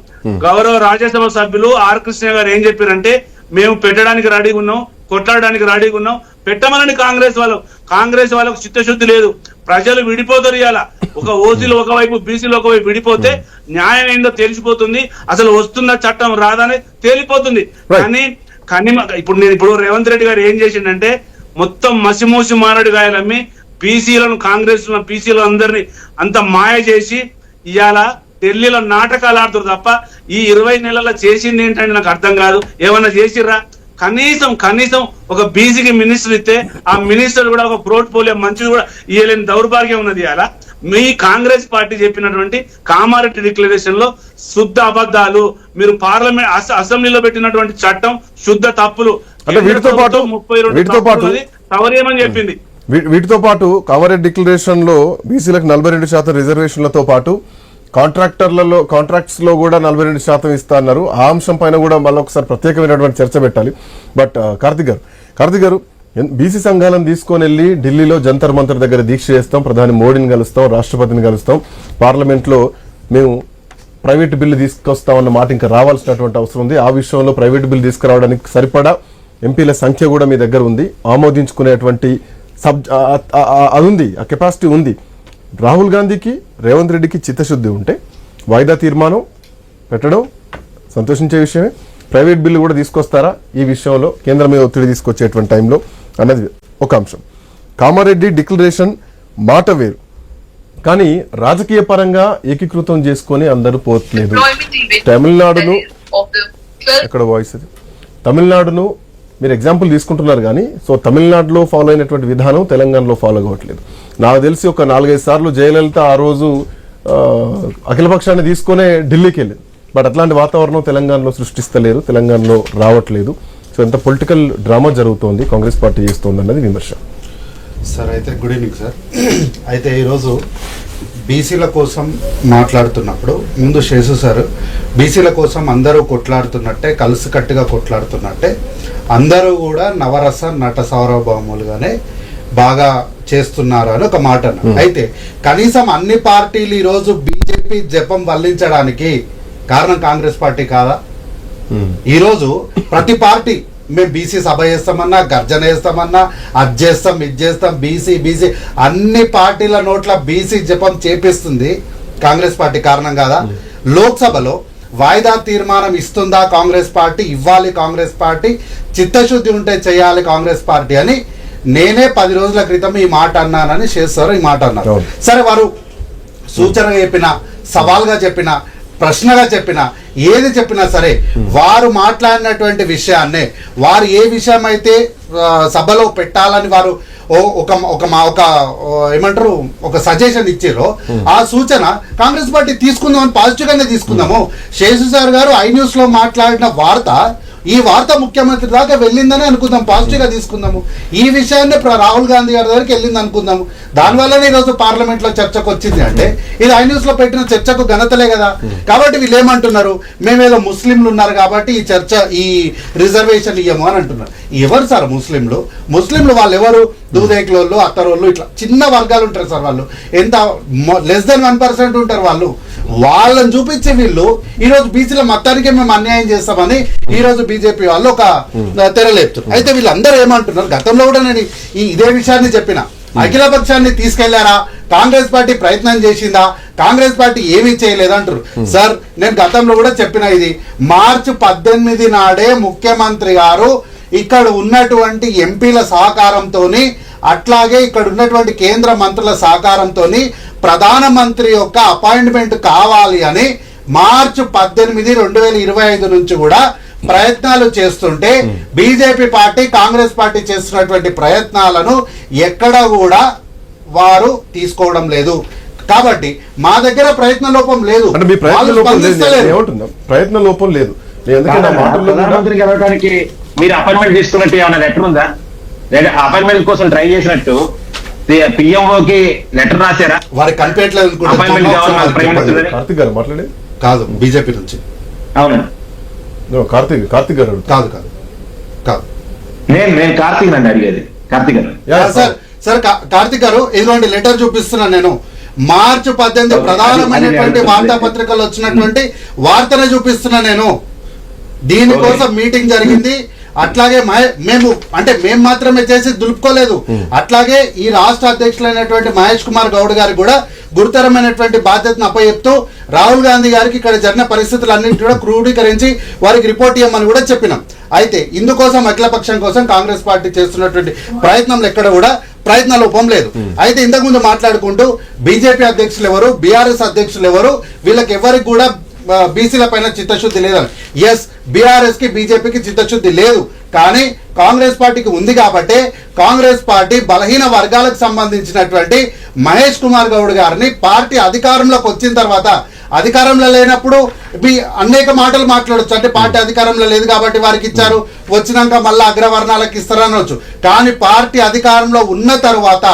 గౌరవ రాజ్యసభ సభ్యులు ఆర్ కృష్ణ గారు ఏం చెప్పారంటే, మేము పెట్టడానికి రెడీగా ఉన్నాం, కొట్లాడడానికి రెడీగా ఉన్నాం, పెట్టమని కాంగ్రెస్ వాళ్ళకు చిత్తశుద్ధి లేదు. ప్రజలు విడిపోతారు. ఇవాళ ఒక ఓసీలు ఒకవైపు, బీసీలు ఒకవైపు విడిపోతే న్యాయం ఏందో తెలిసిపోతుంది, అసలు వస్తున్న చట్టం రాదని తేలిపోతుంది. కానీ ఇప్పుడు రేవంత్ రెడ్డి గారు ఏం చేసిండంటే, మొత్తం మసిమూసి మారడుగాయలమ్మి బీసీలను, కాంగ్రెస్ బీసీలు అందరినీ అంత మాయ చేసి ఇవాళ ఢిల్లీలో నాటకాలు ఆడుతారు తప్ప ఈ 20 నెలల్లో చేసింది ఏంటంటే నాకు అర్థం కాదు. ఏమన్నా చేసిర్రా? కనీసం ఒక బీసీకి మినిస్టర్ ఇస్తే ఆ మినిస్టర్ కూడా ఒక పోర్ట్ఫోలియో మంచిది కూడా ఇవ్వలేని దౌర్భాగ్యం ఉన్నది. అలా మీ కాంగ్రెస్ పార్టీ చెప్పినటువంటి కామారెడ్డి డిక్లరేషన్ లో శుద్ధ అబద్ధాలు, మీరు పార్లమెంట్ అసెంబ్లీలో పెట్టినటువంటి చట్టం శుద్ధ తప్పులు. వీటితో పాటు సవరేమని చెప్పింది. వీటితో పాటు కామారెడ్డి డిక్లరేషన్ లో బీసీలకు 42% రిజర్వేషన్లతో పాటు కాంట్రాక్ట్స్ లో కూడా 42% ఇస్తా అన్నారు. ఆ అంశం పైన కూడా మళ్ళీ ఒకసారి ప్రత్యేకమైనటువంటి చర్చ పెట్టాలి. బట్ కార్తిక్ గారు బీసీ సంఘాలను తీసుకొని వెళ్ళి ఢిల్లీలో జంతర్ మంతర్ దగ్గర దీక్ష చేస్తాం, ప్రధాని మోడీని కలుస్తాం, రాష్ట్రపతిని కలుస్తాం, పార్లమెంట్ లో మేము ప్రైవేట్ బిల్లు తీసుకొస్తామన్న మాట ఇంకా రావాల్సినటువంటి అవసరం ఉంది. ఆ విషయంలో ప్రైవేట్ బిల్లు తీసుకురావడానికి సరిపడా ఎంపీల సంఖ్య కూడా మీ దగ్గర ఉంది, ఆమోదించుకునేటువంటి అది ఉంది, ఆ కెపాసిటీ ఉంది. రాహుల్ గాంధీకి, రేవంత్ రెడ్డికి చిత్తశుద్ధి ఉంటే వాయిదా తీర్మానం పెట్టడం సంతోషించే విషయమే. ప్రైవేట్ బిల్లు కూడా తీసుకొస్తారా ఈ విషయంలో, కేంద్రం మీద ఒత్తిడి తీసుకొచ్చేటువంటి టైంలో అన్నది ఒక అంశం. కామారెడ్డి డిక్లరేషన్ మాట వేరు, కానీ రాజకీయ పరంగా ఏకీకృతం చేసుకొని అందరూ పోట్లేదు. తమిళనాడును ఎక్కడ వాయిస్ అది తమిళనాడును మీరు ఎగ్జాంపుల్ తీసుకుంటున్నారు కానీ, సో తమిళనాడులో ఫాలో అయినటువంటి విధానం తెలంగాణలో ఫాలో అవ్వట్లేదు. నాకు తెలిసి ఒక 4-5 సార్లు జయలలిత ఆ రోజు అఖిలపక్షాన్ని తీసుకునే ఢిల్లీకి వెళ్ళింది. బట్ అట్లాంటి వాతావరణం తెలంగాణలో సృష్టిస్తలేరు, తెలంగాణలో రావట్లేదు. సో ఎంత పొలిటికల్ డ్రామా జరుగుతోంది కాంగ్రెస్ పార్టీ చేస్తోంది అన్నది విమర్శ. సార్ అయితే గుడ్ ఈవినింగ్ సార్. అయితే ఈరోజు బీసీల కోసం మాట్లాడుతున్నప్పుడు ముందు శేషు సార్ బీసీల కోసం అందరూ కొట్లాడుతున్నట్టే కలిసికట్టుగా కొట్లాడుతున్నట్టే అందరూ కూడా నవరస నట సార్వభౌములుగానే బాగా చేస్తున్నారు అని ఒక మాట అన్నారు. అయితే కనీసం అన్ని పార్టీలు ఈరోజు బీజేపీ జపం వల్లించడానికి కారణం కాంగ్రెస్ పార్టీ కాదా? ఈరోజు ప్రతి పార్టీ మేము బీసీ సభ చేస్తామన్నా, గర్జన చేస్తామన్నా, అది చేస్తాం ఇది చేస్తాం, బీసీ అన్ని పార్టీల నోట్ల బీసీ జపం చేపిస్తుంది కాంగ్రెస్ పార్టీ కారణం కాదా? లోక్సభలో వాయిదా తీర్మానం ఇస్తుందా కాంగ్రెస్ పార్టీ? ఇవ్వాలి కాంగ్రెస్ పార్టీ, చిత్తశుద్ధి ఉంటే చేయాలి కాంగ్రెస్ పార్టీ అని నేనే 10 రోజుల క్రితం ఈ మాట అన్నానని చేస్తారు. ఈ మాట అన్నారు. సరే, వారు సూచనగా చెప్పిన, సవాల్గా చెప్పిన, ప్రశ్నగా చెప్పిన, ఏది చెప్పినా సరే వారు మాట్లాడినటువంటి విషయాన్నే వారు ఏ విషయం అయితే సభలో పెట్టాలని వారు ఏమంటారు ఒక సజెషన్ ఇచ్చారో ఆ సూచన కాంగ్రెస్ పార్టీ తీసుకుందామని పాజిటివ్ గానే తీసుకుందాము. శేషు సార్ గారు ఐన్యూస్ లో మాట్లాడిన వార్త ఈ వార్త ముఖ్యమంత్రి దాకా వెళ్ళిందని అనుకుందాం, పాజిటివ్ గా తీసుకుందాము. ఈ విషయాన్ని రాహుల్ గాంధీ గారి దగ్గరికి వెళ్ళింది అనుకుందాము. దానివల్లనే ఈరోజు పార్లమెంట్ లో చర్చకు వచ్చింది. అంటే ఇది ఐన్యూస్ లో పెట్టిన చర్చకు ఘనతలే కదా. కాబట్టి వీళ్ళు ఏమంటున్నారు, మేమేదో ముస్లింలు ఉన్నారు కాబట్టి ఈ చర్చ ఈ రిజర్వేషన్ ఇయ్యము అని అంటున్నారు. ఎవరు సార్ ముస్లింలు? ముస్లింలు వాళ్ళు ఎవరు? దూదేకులోళ్ళు, అత్తరోళ్ళు, ఇట్లా చిన్న వర్గాలు ఉంటారు సార్. వాళ్ళు ఎంత లెస్ దెన్ 1% ఉంటారు. వాళ్ళని చూపించి వీళ్ళు ఈరోజు బీసీల మొత్తానికే మేము అన్యాయం చేస్తామని ఈరోజు బీజేపీ వాళ్ళు ఒక తెరలేపుతున్నారు. అయితే వీళ్ళందరూ ఏమంటున్నారు, గతంలో కూడా నేను ఇదే విషయాన్ని చెప్పిన, అఖిల పక్షాన్ని తీసుకెళ్లారా, కాంగ్రెస్ పార్టీ ప్రయత్నం చేసిందా, కాంగ్రెస్ పార్టీ ఏమీ చేయలేదంటారు. సార్, నేను గతంలో కూడా చెప్పిన, ఇది మార్చి 18 నాడే ముఖ్యమంత్రి గారు ఇక్కడ ఉన్నటువంటి ఎంపీల సహకారంతో, అట్లాగే ఇక్కడ ఉన్నటువంటి కేంద్ర మంత్రుల సహకారంతో ప్రధానమంత్రి యొక్క అపాయింట్మెంట్ కావాలి అని మార్చి 18, 2025 నుంచి కూడా ప్రయత్నాలు చేస్తుంటే బీజేపీ పార్టీ కాంగ్రెస్ పార్టీ చేస్తున్నటువంటి ప్రయత్నాలను ఎక్కడ కూడా వారు తీసుకోవడం లేదు. కాబట్టి మా దగ్గర ప్రయత్న లోపం లేదు. ప్రయత్న లోపం లేదు. ప్రధానమంత్రికి వెళ్ళడానికి మీరు అపాయింట్మెంట్ తీసుకున్నట్టు ఏమైనా లెటర్ ఉందా? లేదా అపాయింట్మెంట్ కోసం ట్రై చేసినట్టు పిఎంఓకి లెటర్ రాశారా? వారి కనిపెట్టలేదు. అపాయింట్మెంట్ కావాలి కార్తిక్ గారు మాట్లాడే కాదు, బీజేపీ నుంచి. అవునండి, కార్తిక్ గారు కాదు కాదు కాదు నేను కార్తీక్ నన్ను అడిగేది. కార్తీక్ గారు సార్ కార్తిక్ గారు ఇదిగోండి లెటర్ చూపిస్తున్నాను నేను. మార్చి 18 ప్రధానమైనటువంటి వార్తాపత్రికలు వచ్చినటువంటి వార్తనే చూపిస్తున్నా నేను. దీనికోసం మీటింగ్ జరిగింది. అట్లాగే మేము మాత్రమే చేసి దులుపుకోలేదు. అట్లాగే ఈ రాష్ట్ర అధ్యక్షులైనటువంటి మహేష్ కుమార్ గౌడ్ గారికి కూడా గురుతరమైనటువంటి బాధ్యతను అప్పచెప్తూ రాహుల్ గాంధీ గారికి ఇక్కడ జరిగిన పరిస్థితులన్నింటి కూడా క్రోడీకరించి వారికి రిపోర్ట్ ఇవ్వమని కూడా చెప్పినాం. అయితే ఇందుకోసం అఖిలపక్షం కోసం కాంగ్రెస్ పార్టీ చేస్తున్నటువంటి ప్రయత్నంలో ఎక్కడ కూడా ప్రయత్న లోపం లేదు. అయితే ఇంతకుముందు మాట్లాడుకుంటూ బీజేపీ అధ్యక్షులు ఎవరు, బీఆర్ఎస్ అధ్యక్షులు ఎవరు, వీళ్ళకి ఎవరికి కూడా బీసీల పైన చిత్తశుద్ధి లేదని. ఎస్, బీఆర్ఎస్ కి బీజేపీకి చిత్తశుద్ధి లేదు, కానీ కాంగ్రెస్ పార్టీకి ఉంది. కాబట్టి కాంగ్రెస్ పార్టీ బలహీన వర్గాలకు సంబంధించినటువంటి మహేష్ కుమార్ గౌడ్ గారిని పార్టీ అధికారంలోకి వచ్చిన తర్వాత, అధికారంలో లేనప్పుడు అనేక మాటలు మాట్లాడొచ్చు. అంటే పార్టీ అధికారంలో లేదు కాబట్టి వారికి ఇచ్చారు, వచ్చినాక మళ్ళీ అగ్రవర్ణాలకు ఇస్తారనవచ్చు. కానీ పార్టీ అధికారంలో ఉన్న తర్వాత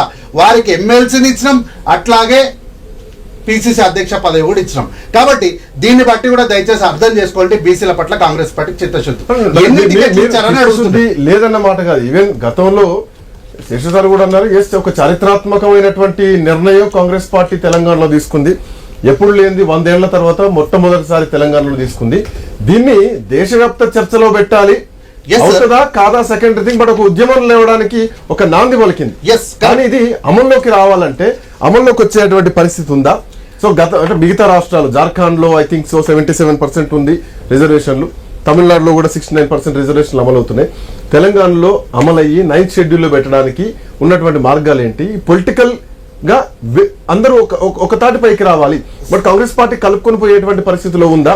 వారికి ఎమ్మెల్సీని ఇచ్చినాం, అట్లాగే పిసిసి అధ్యక్ష పదవి కూడా ఇచ్చినాం. కాబట్టి దీన్ని బట్టి కూడా దయచేసి అర్థం చేసుకోండి, బీసీల పట్ల కాంగ్రెస్ పార్టీ చిత్తశుద్ధి లేదన్న మాట కాదు. ఈవెన్ గతంలో శేషు సార్ కూడా అన్నారు, ఒక చారిత్రాత్మకమైనటువంటి నిర్ణయం కాంగ్రెస్ పార్టీ తెలంగాణలో తీసుకుంది. ఎప్పుడు లేనిది 100 ఏళ్ల తర్వాత మొట్టమొదటిసారి తెలంగాణలో తీసుకుంది. దీన్ని దేశవ్యాప్త చర్చలో పెట్టాలి, అవుతుందా కాదా సెకండరీ థింగ్. బట్ ఒక ఉద్యమం లేవడానికి ఒక నాంది పలికింది. కానీ ఇది అమల్లోకి రావాలంటే అమల్లోకి వచ్చేటువంటి పరిస్థితి ఉందా? సో అంటే మిగతా రాష్ట్రాలు, జార్ఖండ్ లో ఐ థింక్ 77% ఉంది రిజర్వేషన్లు, తమిళనాడులో కూడా 69% రిజర్వేషన్లు అమలవుతున్నాయి. తెలంగాణలో అమలయ్యి 9th షెడ్యూల్లో పెట్టడానికి ఉన్నటువంటి మార్గాలు ఏంటి? పొలిటికల్ గా అందరూ ఒక తాటిపైకి రావాలి. బట్ కాంగ్రెస్ పార్టీ కలుపుకొని పోయేటువంటి పరిస్థితిలో ఉందా?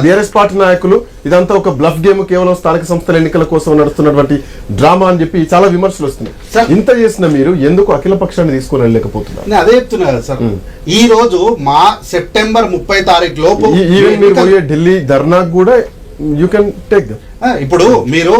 బీఆర్ఎస్ పార్టీ నాయకులు ఇదంతా ఒక బ్లఫ్ గేమ్, కేవలం స్థానిక సంస్థల ఎన్నికల కోసం నడుస్తున్నటువంటి డ్రామా అని చెప్పి చాలా విమర్శలు వస్తున్నాయి. ఇంత చేసిన మీరు ఎందుకు అఖిల పక్షాన్ని తీసుకొని వెళ్ళలేకపోతున్నారు? అదే చెప్తున్నా కదా సార్. ఈ రోజు మా సెప్టెంబర్ 30 తారీఖు లోపు ఈవెన్ మీరు పోయే ఢిల్లీ ధర్నాకు కూడా యూ కెన్ టేక్ దమ్. ఇప్పుడు మీరు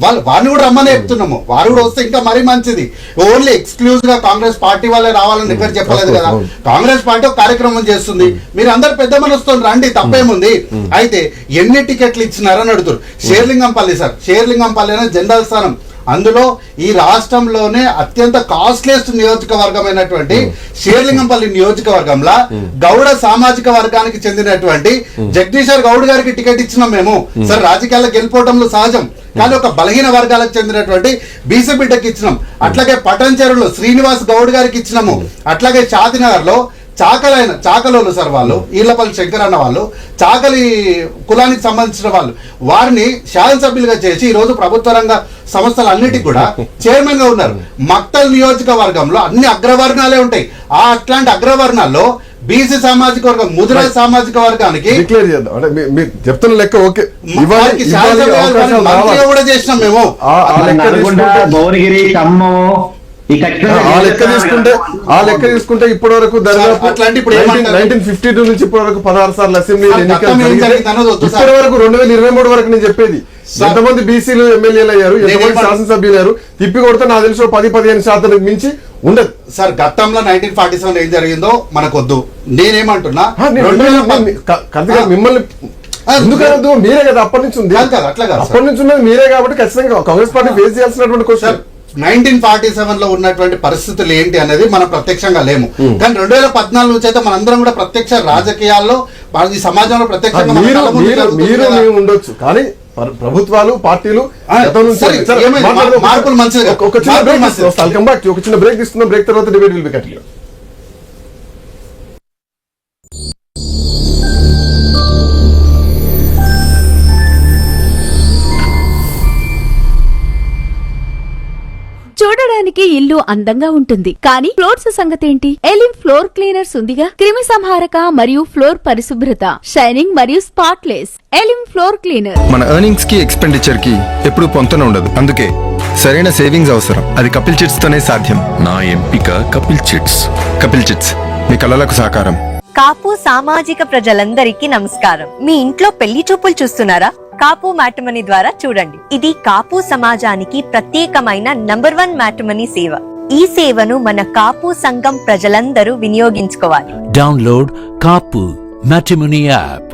వారిని కూడా రమ్మని చెప్తున్నాము, వారు కూడా వస్తే ఇంకా మరీ మంచిది. ఓన్లీ ఎక్స్క్లూజివ్ గా కాంగ్రెస్ పార్టీ వాళ్ళే రావాలని ఎక్కడ చెప్పలేదు కదా. కాంగ్రెస్ పార్టీ ఒక కార్యక్రమం చేస్తుంది, మీరు అందరు పెద్ద మనసుతో రండి, తప్పేముంది. అయితే ఎన్ని టికెట్లు ఇచ్చినారని అడుగుతారు. షేర్లింగంపల్లి సార్, షేర్లింగంపల్లి అనే జనరల్ స్థానం, అందులో ఈ రాష్ట్రంలోనే అత్యంత కాస్ట్లీయెస్ట్ నియోజకవర్గమైనటువంటి షేర్లింగంపల్లి నియోజకవర్గంలో గౌడ సామాజిక వర్గానికి చెందినటువంటి జగదీశ్వర్ గౌడ్ గారికి టికెట్ ఇచ్చినాం మేము. సరే రాజకీయాల్లో గెలిపోవడంలో సహజం, కానీ ఒక బలహీన వర్గాలకు చెందినటువంటి బీసీ బిడ్డకి ఇచ్చినాం. అట్లాగే పటంచెరులో శ్రీనివాస్ గౌడ్ గారికి ఇచ్చినాము. అట్లాగే షాదినగర్ లో చాకలోలు సార్, వాళ్ళు ఈళ్లపల్లి శంకర్ అన్న వాళ్ళు చాకలి కులానికి సంబంధించిన వాళ్ళు, వారిని శాసనసభ్యులుగా చేసి ఈ రోజు ప్రభుత్వ రంగ సంస్థలన్నిటికీ కూడా చైర్మన్ గా ఉన్నారు. మక్తల్ నియోజకవర్గంలో అన్ని అగ్రవర్ణాలే ఉంటాయి. అట్లాంటి అగ్రవర్ణాల్లో బీసీ సామాజిక వర్గం, ముదిరాజ్ సామాజిక వర్గానికి డిక్లేర్ చేద్దాం అంటే మీరు చెప్తున్న లెక్క ఓకే, మంత్రిగా కూడా చేసినాం మేము. భువనగిరి, ఖమ్మం, ఆ లెక్క తీసుకుంటే ఇప్పటి వరకు దాదాపు 1952 నుంచి ఇప్పటి వరకు 16 సార్లు అసెంబ్లీ ఎన్నికలు ఇప్పటి వరకు 2023 వరకు నేను చెప్పేది ఎంతమంది బీసీలు ఎమ్మెల్యేలు అయ్యారు, ఎంతమంది శాసనసభ్యులు అయ్యారు, తిప్పి కొడితే నాకు తెలిసి 10-15% మించి ఉండదు సార్. గతంలో 1947 ఏం జరిగిందో మనకొద్దు. నేనేమంటున్నా, మిమ్మల్ని ఎందుకనద్దు, మీరే కదా అప్పటి నుంచి ఉంది, అప్పటి నుంచి ఉన్నది మీరే కాబట్టి ఖచ్చితంగా కాంగ్రెస్ పార్టీ ఫేస్ చేయాల్సినటువంటి క్వశ్చన్. 1947 లో ఉన్నటువంటి పరిస్థితులు ఏంటి అనేది మనం ప్రత్యక్షంగా లేము, కానీ 2014 నుంచి అయితే మనందరం కూడా ప్రత్యక్ష రాజకీయాల్లో ఈ సమాజంలో ప్రత్యక్షంగా ఉండొచ్చు. కానీ ప్రభుత్వాలు, పార్టీలు మార్పులు మంచిది. ఒక చిన్న బ్రేక్ తీసుకుందాం, బ్రేక్ తర్వాత డిబేట్ విల్ బి కంటిన్యూ. చూడడానికి ఇల్లు అందంగా ఉంటుంది, కానీ ఫ్లోర్స్ సంగతేంటి? ఎలిం ఫ్లోర్ క్లీనర్స్ ఉందిగా. క్రిమి సంహారక మరియు ఫ్లోర్ పరిశుభ్రత, షైనింగ్ మరియు స్పాట్లెస్. Elim floor cleaner. మన ఎర్నింగ్స్ కి ఎక్స్పెండిచర్ కి ఎప్పుడు పొంతన ఉండదు, అందుకే సరైన సేవింగ్స్ అవసరం. అది కపిల్ చిట్స్ తోనే సాధ్యం. నా ఎంపిక కపిల్ చిట్స్. కపిల్ చిట్స్, మీ కలలకు సాకారం. కాపు సామాజిక ప్రజలందరికీ నమస్కారం. మీ ఇంట్లో పెళ్లి చూపులు చూస్తున్నారా? కాపు మ్యాట్రిమనీ ద్వారా చూడండి. ఇది కాపు సమాజానికి ప్రత్యేకమైన నంబర్ 1 మ్యాట్రిమనీ సేవ. ఈ సేవను మన కాపు సంఘం ప్రజలందరూ వినియోగించుకోవాలి. Download Kapu matrimony app.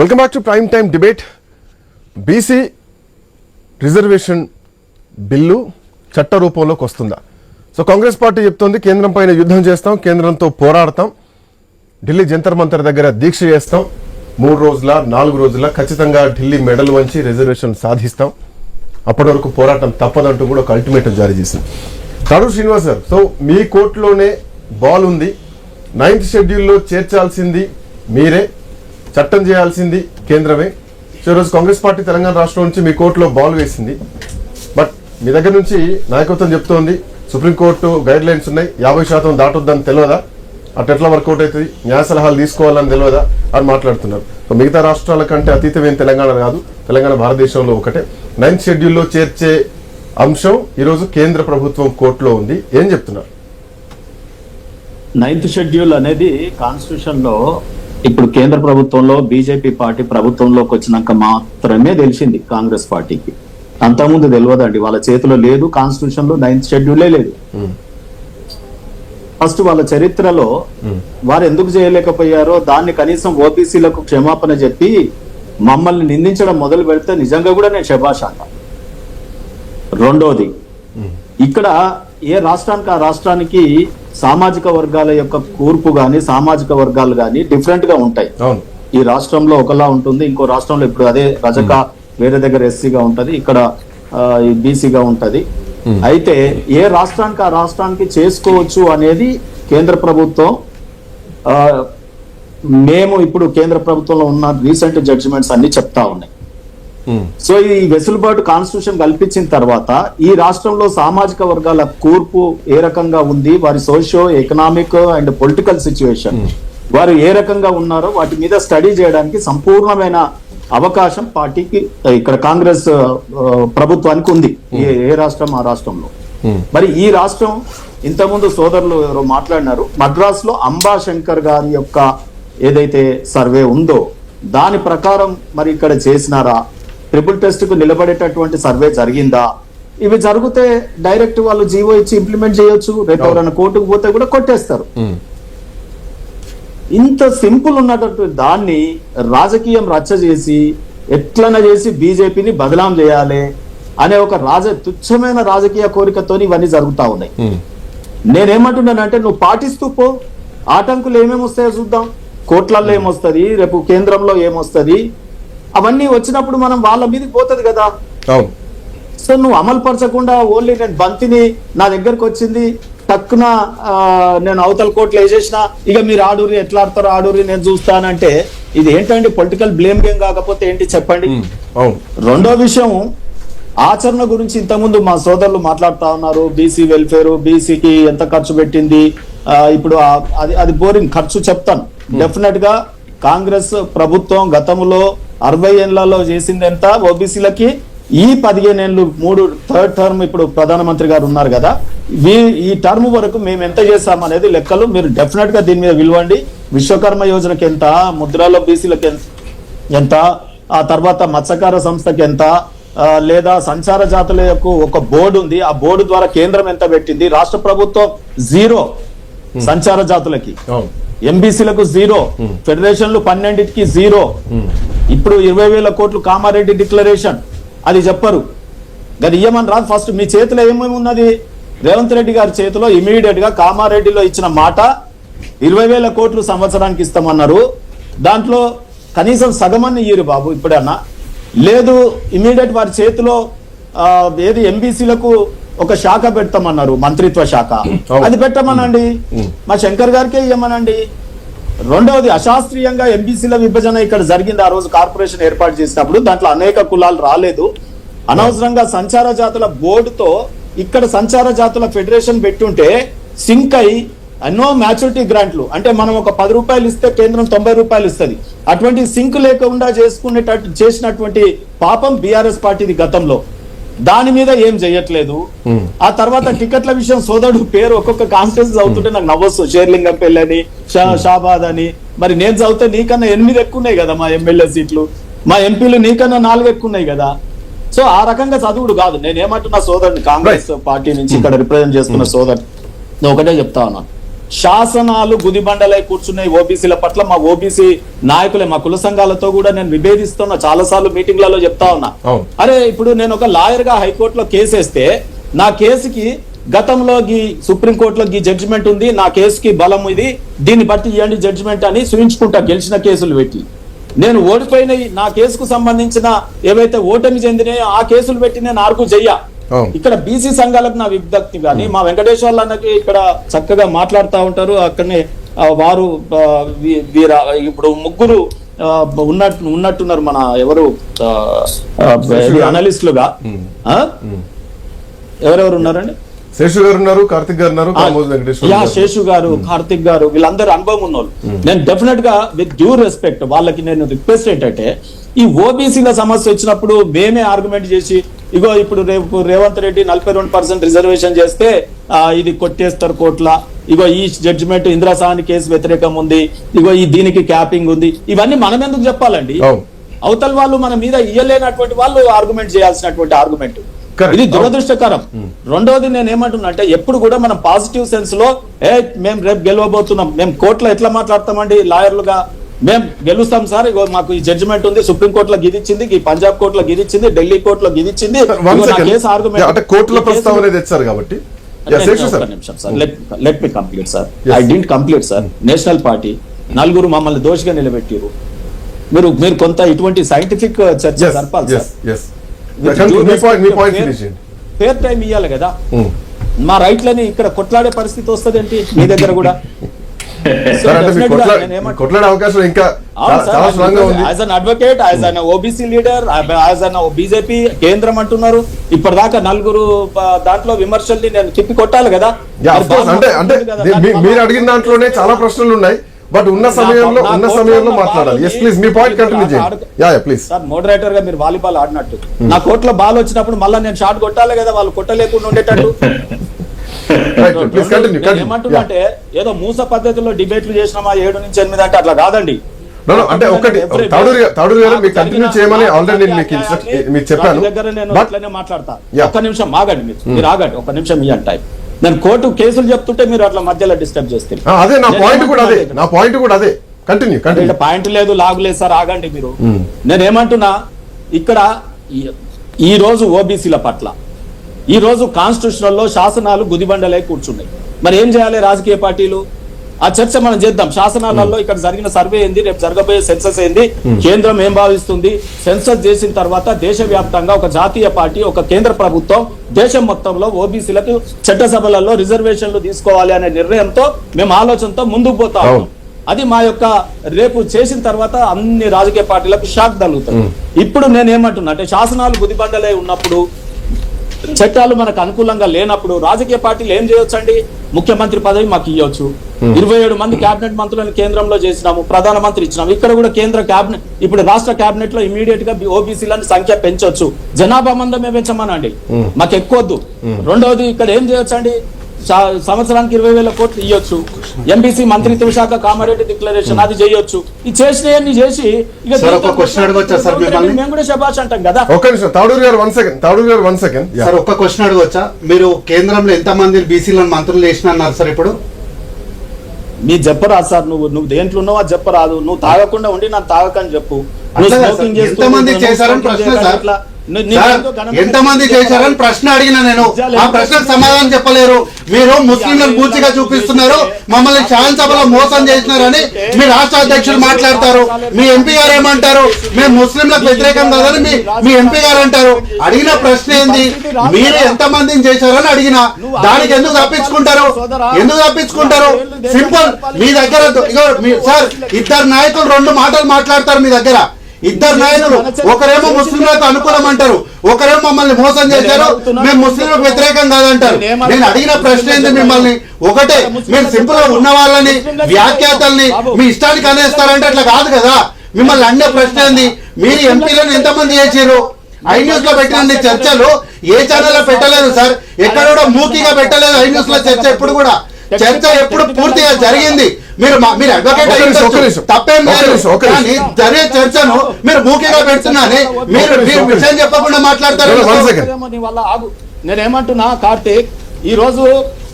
Welcome back to prime time debate. BC reservation bill చట్ట రూపంలోకి వస్తుందా? సో కాంగ్రెస్ పార్టీ చెప్తోంది కేంద్రం పైన యుద్ధం చేస్తాం, కేంద్రంతో పోరాడతాం, ఢిల్లీ జంతర్ మంతర్ దగ్గర దీక్ష చేస్తాం, 3 రోజుల 4 రోజుల ఖచ్చితంగా ఢిల్లీ మెడల్ వంచి రిజర్వేషన్ సాధిస్తాం, అప్పటి వరకు పోరాటం తప్పదంటూ కూడా ఒక అల్టిమేటం జారీ చేసింది. తాడూరు శ్రీనివాస్ గారు, సో మీ కోర్టులోనే బాల్ ఉంది, 9th షెడ్యూల్లో చేర్చాల్సింది మీరే, చట్టం చేయాల్సింది కేంద్రమే. సో ఈరోజు కాంగ్రెస్ పార్టీ తెలంగాణ రాష్ట్రం నుంచి మీ కోర్టులో బాల్ వేసింది, బట్ మీ దగ్గర నుంచి నాయకత్వం చెప్తోంది సుప్రీంకోర్టు గైడ్ లైన్స్ ఉన్నాయి, 50% దాటొద్దని తెలియదా, అట్లా వర్కౌట్ అవుతుంది, న్యాయ సలహాలు తీసుకోవాలని తెలియదా అని మాట్లాడుతున్నారు. సో మిగతా రాష్ట్రాల కంటే అతీతమైన తెలంగాణ కాదు, తెలంగాణ భారతదేశంలో ఒకటే. 9th షెడ్యూల్లో చేర్చే అంశం ఈరోజు కేంద్ర ప్రభుత్వం కోర్టులో ఉంది, ఏం చెప్తున్నారు? 9th షెడ్యూల్ అనేది కాన్స్టిట్యూషన్ లో ఇప్పుడు కేంద్ర ప్రభుత్వంలో బీజేపీ పార్టీ ప్రభుత్వంలోకి వచ్చినాక మాత్రమే తెలిసింది కాంగ్రెస్ పార్టీకి. అంతకుముందు తెలియదండి, వాళ్ళ చేతిలో లేదు, కాన్స్టిట్యూషన్ లో 9th షెడ్యూలే లేదు. ఫస్ట్ వాళ్ళ చరిత్రలో వారు ఎందుకు చేయలేకపోయారో దాన్ని కనీసం ఓబీసీలకు క్షమాపణ చెప్పి మమ్మల్ని నిందించడం మొదలు పెడితే నిజంగా కూడా నేను శభాష్ అంట. రెండోది, ఇక్కడ ఏ రాష్ట్రానికి ఆ రాష్ట్రానికి సామాజిక వర్గాల యొక్క కూర్పు గాని సామాజిక వర్గాలు గాని డిఫరెంట్ గా ఉంటాయి. ఈ రాష్ట్రంలో ఒకలా ఉంటుంది, ఇంకో రాష్ట్రంలో ఇప్పుడు అదే రజక వేరే దగ్గర ఎస్సీగా ఉంటది, ఇక్కడ బీసీగా ఉంటది. అయితే ఏ రాష్ట్రానికి ఆ రాష్ట్రానికి చేసుకోవచ్చు అనేది కేంద్ర ప్రభుత్వం, మేము ఇప్పుడు కేంద్ర ప్రభుత్వంలో ఉన్న రీసెంట్ జడ్జిమెంట్స్ అన్ని చెప్తా ఉన్నాయి. సో ఈ వెసులుబాటు కాన్స్టిట్యూషన్ కల్పించిన తర్వాత ఈ రాష్ట్రంలో సామాజిక వర్గాల కూర్పు ఏ రకంగా ఉంది, వారి socio economic and political situation వారు ఏ రకంగా ఉన్నారో వాటి మీద స్టడీ చేయడానికి సంపూర్ణమైన అవకాశం పార్టీకి ఇక్కడ కాంగ్రెస్ ప్రభుత్వానికి ఉంది. ఏ రాష్ట్రం ఆ రాష్ట్రంలో. మరి ఈ రాష్ట్రం ఇంతకుముందు సోదరులు ఎవరో మాట్లాడినారు, మద్రాస్ లో అంబాశంకర్ గారి యొక్క ఏదైతే సర్వే ఉందో దాని ప్రకారం మరి ఇక్కడ చేసినారా, ట్రిపుల్ టెస్ట్ కు నిలబడేటటువంటి సర్వే జరిగిందా, ఇవి జరిగితే డైరెక్ట్ వాళ్ళు జీవో ఇచ్చి ఇంప్లిమెంట్ చేయొచ్చు. రేపు ఎవరైనా కోర్టుకు పోతే కూడా కొట్టేస్తారు. ఇంత సింపుల్ ఉన్నటువంటి దాన్ని రాజకీయం రచ్చ చేసి ఎట్లన్నా చేసి బీజేపీని బదనాం చేయాలి అనే ఒక తుచ్చమైన రాజకీయ కోరికతో ఇవన్నీ జరుగుతా ఉన్నాయి. నేనేమంటున్నానంటే నువ్వు పాటిస్తూ పో, ఆటంకులు ఏమేమి వస్తాయో చూద్దాం. కోట్లల్లో ఏమొస్తుంది, రేపు కేంద్రంలో ఏమొస్తుంది, అవన్నీ వచ్చినప్పుడు మనం వాళ్ళ మీదకి పోతుంది కదా. సో నువ్వు అమలు పరచకుండా ఓన్లీ నేను బంతిని నా దగ్గరకు వచ్చింది తక్కువ నేను అవతల కోట్లు వేసేసిన, ఇక మీరు ఆడూరి ఎట్లా ఆడతారో ఆడూరి నేను చూస్తానంటే ఇది ఏంటండి పొలిటికల్ బ్లేమ్ గేమ్ కాకపోతే ఏంటి చెప్పండి. రెండో విషయం ఆచరణ గురించి ఇంతకుముందు మా సోదరులు మాట్లాడుతా ఉన్నారు. బీసీ వెల్ఫేర్, బీసీకి ఎంత ఖర్చు పెట్టింది, ఇప్పుడు అది బోరింగ్ ఖర్చు చెప్తాను. డెఫినెట్ గా కాంగ్రెస్ ప్రభుత్వం గతంలో 60 ఏళ్లలో చేసింది ఎంత ఓబీసీలకి, ఈ 15 ఏళ్ళు 3rd టర్మ్ ఇప్పుడు ప్రధానమంత్రి గారు ఉన్నారు కదా, ఈ టర్మ్ వరకు మేము ఎంత చేస్తాం అనేది లెక్కలు మీరు డెఫినెట్ గా దీని మీద విలువండి. విశ్వకర్మ యోజనకి ఎంత, ముద్రాలో బీసీలకి ఎంత, ఆ తర్వాత మత్స్యకార సంస్థకి ఎంత, లేదా సంచార జాతులకు ఒక బోర్డు ఉంది, ఆ బోర్డు ద్వారా కేంద్రం ఎంత పెట్టింది, రాష్ట్ర ప్రభుత్వం 0 సంచార జాతులకి, ఎంబీసీలకు 0, ఫెడరేషన్లు 12కి 0, ఇప్పుడు 20,000 కోట్లు కామారెడ్డి డిక్లరేషన్ అది చెప్పరు. అది ఇయ్యమని రాదు. ఫస్ట్ మీ చేతిలో ఏమేమి ఉన్నది, రేవంత్ రెడ్డి గారి చేతిలో ఇమీడియట్ గా కామారెడ్డిలో ఇచ్చిన మాట 20,000 కోట్లు సంవత్సరానికి ఇస్తామన్నారు. దాంట్లో కనీసం సగమని ఇయ్యరు బాబు ఇప్పుడన్నా. లేదు ఇమీడియట్ వారి చేతిలో ఏది ఎంబీసీలకు ఒక శాఖ పెడతామన్నారు, మంత్రిత్వ శాఖ, అది పెట్టమనండి. మా శంకర్ గారికే ఇవ్వమనండి. రెండవది అశాస్త్రీయంగా ఎంబీసీల విభజన ఇక్కడ జరిగింది. ఆ రోజు కార్పొరేషన్ ఏర్పాటు చేసినప్పుడు దాంట్లో అనేక కులాలు రాలేదు. అనవసరంగా సంచార జాతుల బోర్డుతో ఇక్కడ సంచార జాతుల ఫెడరేషన్ పెట్టుంటే సింక్ అయి ఎన్నో మ్యాచ్యూరిటీ గ్రాంట్లు, అంటే మనం ఒక 10 రూపాయలు ఇస్తే కేంద్రం 90 రూపాయలు ఇస్తుంది. అటువంటి సింక్ లేకుండా చేసినటువంటి పాపం బీఆర్ఎస్ పార్టీది గతంలో. దాని మీద ఏం చేయట్లేదు. ఆ తర్వాత టికెట్ల విషయం సోదరుడు పేరు ఒక్కొక్క కాన్స్టిట్యూన్సీ చదువుతుంటే నాకు నవ్వొస్తు. షేర్లింగంపల్లి అని, షాబాద్ అని. మరి నేను చదివితే నీకన్నా 8 ఎక్కువ ఉన్నాయి కదా మా ఎమ్మెల్యే సీట్లు, మా ఎంపీలు నీకన్నా 4 ఎక్కువ ఉన్నాయి కదా. సో ఆ రకంగా చదువుడు కాదు. నేనేమంటున్నా సోదరుని, కాంగ్రెస్ పార్టీ నుంచి ఇక్కడ రిప్రజెంట్ చేస్తున్న సోదరు నేను ఒకటే చెప్తా ఉన్నా, శాసనాలు గుదిబండలై కూర్చున్నాయి ఓబీసీల పట్ల. మా ఓబీసీ నాయకులే, మా కుల సంఘాలతో కూడా నేను విభేదిస్తున్నా, చాలా సార్లు మీటింగ్లలో చెప్తా ఉన్నా. అరే ఇప్పుడు నేను ఒక లాయర్ గా హైకోర్టులో కేసు వేస్తే నా కేసుకి గతంలో సుప్రీంకోర్టులో జడ్జిమెంట్ ఉంది, నా కేసుకి బలం ఇది, దీన్ని బట్టి ఇవ్వండి జడ్జిమెంట్ అని చూయించుకుంటా గెలిచిన కేసులు పెట్టి. నేను ఓడిపోయిన నా కేసుకు సంబంధించిన ఏవైతే ఓటమి చెందినాయో ఆ కేసులు పెట్టి నేను ఆర్గ్యూ చెయ్యా. ఇక్కడ బీసీ సంఘాలకు నా విజ్ఞప్తి కానీ, మా వెంకటేశ్వర్లు అన్నకి ఇక్కడ చక్కగా మాట్లాడుతూ ఉంటారు. అక్కడనే వారు ఇప్పుడు ముగ్గురు ఉన్నట్టున్నారు మన ఎవరు అనలిస్టులుగా. ఎవరెవరు ఉన్నారండి? శేషు గారు ఉన్నారు, కార్తిక్ గారు ఉన్నారు, శేషు గారు, కార్తిక్ గారు, వీళ్ళందరూ అనుభవం ఉన్నోళ్ళు. నేను డెఫినెట్ గా విత్ డ్యూ రెస్పెక్ట్ వాళ్ళకి నేను రిక్వెస్ట్ ఏంటంటే, ఈ ఓబీసీల సమస్య వచ్చినప్పుడు మేమే ఆర్గ్యుమెంట్ చేసి, ఇగో ఇప్పుడు రేపు రేవంత్ రెడ్డి 42% రిజర్వేషన్ చేస్తే ఇది కొట్టేస్తారు కోట్ల, ఇగో ఈ జడ్జిమెంట్ ఇందిరాసాని కేసు వ్యతిరేకం ఉంది, ఇగో ఈ దీనికి క్యాపింగ్ ఉంది, ఇవన్నీ మనం ఎందుకు చెప్పాలండి? అవతల వాళ్ళు మన మీద ఇయ్యలేనటువంటి వాళ్ళు ఆర్గ్యుమెంట్ చేయాల్సినటువంటి ఆర్గ్యుమెంట్ ఇది దురదృష్టకరం. రెండోది నేను ఏమంటున్నా అంటే, ఎప్పుడు కూడా మనం పాజిటివ్ సెన్స్ లో మేము రేపు గెలవబోతున్నాం, మేము కోర్టులో ఎట్లా మాట్లాడతామండి లాయర్లుగా, మేము గెలుస్తాం సార్, ఇగో మాకు ఈ జడ్జిమెంట్ ఉంది, సుప్రీం కోర్టులో గిదిచ్చింది, ఈ పంజాబ్ కోర్టులో గిదిచ్చింది, ఢిల్లీ కోర్టులో గిదిచ్చింది, కోర్టుల ప్రస్తావన తెచ్చారు కాబట్టి. Let me complete sir, I didn't complete sir. National party నలుగురు మమ్మల్ని దోషిగా నిలబెట్టారు. మీరు కొంత ఇటువంటి సైంటిఫిక్ చర్చ జరపాలి సార్. ఫేర్ టైం ఇవ్వాలి కదా. మా రైట్లని ఇక్కడ కొట్లాడే పరిస్థితి వస్తుంది ఏంటి మీ దగ్గర కూడా? కొట్లాడే అవకాశం ఇంకా as an advocate, as an OBC leader, as an BJP కేంద్రం అంటున్నారు, ఇప్పటిదాకా నలుగురు దాంట్లో విమర్శల్ని నేను తిప్పి కొట్టాలి కదా. అంటే మీరు అడిగిన దాంట్లోనే చాలా ప్రశ్నలు ఉన్నాయి. బట్ ఉన్న సమయంలో మాట్లాడాలి. ఎస్ ప్లీజ్, మీ పాయింట్ కంటిన్యూ చేయండి. యా ప్లీజ్ సార్, మోడరేటర్ గా మీరు వాలీబాల్ ఆడినట్టు నా కోర్టులో బాల్ వచ్చినప్పుడు మళ్ళీ నేను షాట్ కొట్టాలి కదా, వాళ్ళు కొట్టలేకుండా ఉండేటట్టు. ఏమంటున్నా అంటే ఏదో మూస పద్ధతిలో డిబేట్లు చేసినామా 7 నుంచి 8 అంటే అట్లా కాదండి. అంటే ఒకటి తాడూరు గారు మీకు కంటిన్యూ చేయమని ఆల్రెడీ నేను మీకు చెప్పాను. దగ్గర నేను అట్లనే మాట్లాడతా. ఒక్క నిమిషం ఆగండి, మీరు ఆగండి ఒక్క నిమిషం ఇయ్యండి టైం. నేను కోర్టు కేసులు చెప్తుంటే మీరు అట్లా మధ్యలో డిస్టర్బ్ చేస్తే అదే నా పాయింట్ కూడా అదే. కంటిన్యూ పాయింట్ లేదు, లాగు లేదు సార్, ఆగండి మీరు. నేనేమంటున్నా, ఇక్కడ ఈ రోజు ఓబీసీల పట్ల ఈ రోజు కాన్స్టిట్యూషన్ లో శాసనాలు గుదిబండలై కూర్చున్నాయి. మరి ఏం చేయాలి రాజకీయ పార్టీలు? ఆ చర్చ మనం చేద్దాం. శాసనాలలో ఇక్కడ జరిగిన సర్వే ఏంది, రేపు జరగబోయే సెన్సస్ ఏంది, కేంద్రం ఏం భావిస్తుంది, సెన్సస్ చేసిన తర్వాత దేశవ్యాప్తంగా ఒక జాతీయ పార్టీ, ఒక కేంద్ర ప్రభుత్వం దేశం మొత్తంలో ఓబీసీలకు చట్టసభలలో రిజర్వేషన్లు తీసుకోవాలి అనే నిర్ణయంతో మేము ఆలోచనతో ముందుకు పోతాం. అది మా యొక్క రేపు చేసిన తర్వాత అన్ని రాజకీయ పార్టీలకు షాక్ తగులుతుంది. ఇప్పుడు నేనేమంటున్నా అంటే శాసనాలు గుదిబండలై ఉన్నప్పుడు, చట్టాలు మనకు అనుకూలంగా లేనప్పుడు రాజకీయ పార్టీలు ఏం చేయొచ్చండి? ముఖ్యమంత్రి పదవి మాకు ఇవ్వచ్చు, 27 మంది కేబినెట్ మంత్రులను కేంద్రంలో చేసినాము, ప్రధానమంత్రి ఇచ్చినాము. ఇక్కడ కూడా కేంద్ర కేబినెట్, ఇప్పుడు రాష్ట్ర కేబినెట్ లో ఇమీడియట్ గా ఓబీసీలను సంఖ్య పెంచొచ్చు, జనాభా మందమే పెంచమనండి, మాకు ఎక్కువద్దు. రెండవది ఇక్కడ ఏం చేయొచ్చండి? సంవత్సరానికి 20,000 కోట్లు ఇవ్వచ్చు. ఎంబీసీ మంత్రిత్వ శాఖ కామారెడ్డి డిక్లరేషన్ అది చేయొచ్చు. ఈ చేసినవన్నీ చేసి మేము కూడా శబాష్ అంటాం కదా. ఒక నిమిషం తాడూరు గారు 1 సెకండ్ సార్, ఒక్క క్వశ్చన్ అడగొచ్చా? మీరు కేంద్రంలో ఎంత మంది బీసీలను మంత్రులు చేసిన అన్నారు సార్? ఇప్పుడు మీ చెప్పరాదు సార్, నువ్వు దేంట్లో ఉన్నావు అది చెప్పరాదు. నువ్వు తాగకుండా ఉండి నన్ను తాగకని చెప్పు. ఎంతమంది చేశారని ప్రశ్న సార్, ఎంతమంది చేశారని ప్రశ్న అడిగినా నేను. ఆ ప్రశ్నకు సమాధానం చెప్పలేరు. మీరు ముస్లింలను పూర్తిగా చూపిస్తున్నారు, మమ్మల్ని శాసనసభలో మోసం చేసినారని మీ రాష్ట్ర అధ్యక్షులు మాట్లాడతారు. మీ ఎంపీ గారు ఏమంటారు? మేము ముస్లింలకు వ్యతిరేకం కాదని మీ ఎంపీ గారు అంటారు. అడిగిన ప్రశ్న ఏంది? మీరు ఎంతమందిని చేశారని అడిగినా దానికి ఎందుకు తప్పించుకుంటారు? సింపుల్. మీ దగ్గర సార్ 2 నాయకులు 2 మాటలు మాట్లాడతారు మీ దగ్గర. 2 నాయకులు, ఒకరేమో ముస్లింలకు అనుకూలం అంటారు, ఒకరేమో మమ్మల్ని మోసం చేశారు, మేము ముస్లింలకు వ్యతిరేకం కాదంటారు. నేను అడిగిన ప్రశ్న ఏంటి మిమ్మల్ని? ఒకటే, మీరు సింపుల్ గా ఉన్న వాళ్ళని, వ్యాఖ్యాతల్ని మీ ఇష్టానికి అనేస్తారంటే అట్లా కాదు కదా. మిమ్మల్ని అనే ప్రశ్న ఏంది? మీరు ఎంపీలను ఎంతమంది చేశారు? ఐ న్యూస్ లో పెట్టిన చర్చలు ఏ ఛానల్ లో పెట్టలేదు సార్, ఎక్కడ కూడా మూకీగా పెట్టలేదు. ఐ న్యూస్ లో చర్చ ఎప్పుడు కూడా, చర్చ ఎప్పుడు పూర్తిగా జరిగింది. మీరు అడ్వకేట్ తప్పేం లేదు, కానీ జరిగే చర్చను మీరు మూకీగా పెడుతున్నారని మీరు విషయం చెప్పకుండా మాట్లాడతారు. నేనేమంటున్నా కార్తీక్, ఈ రోజు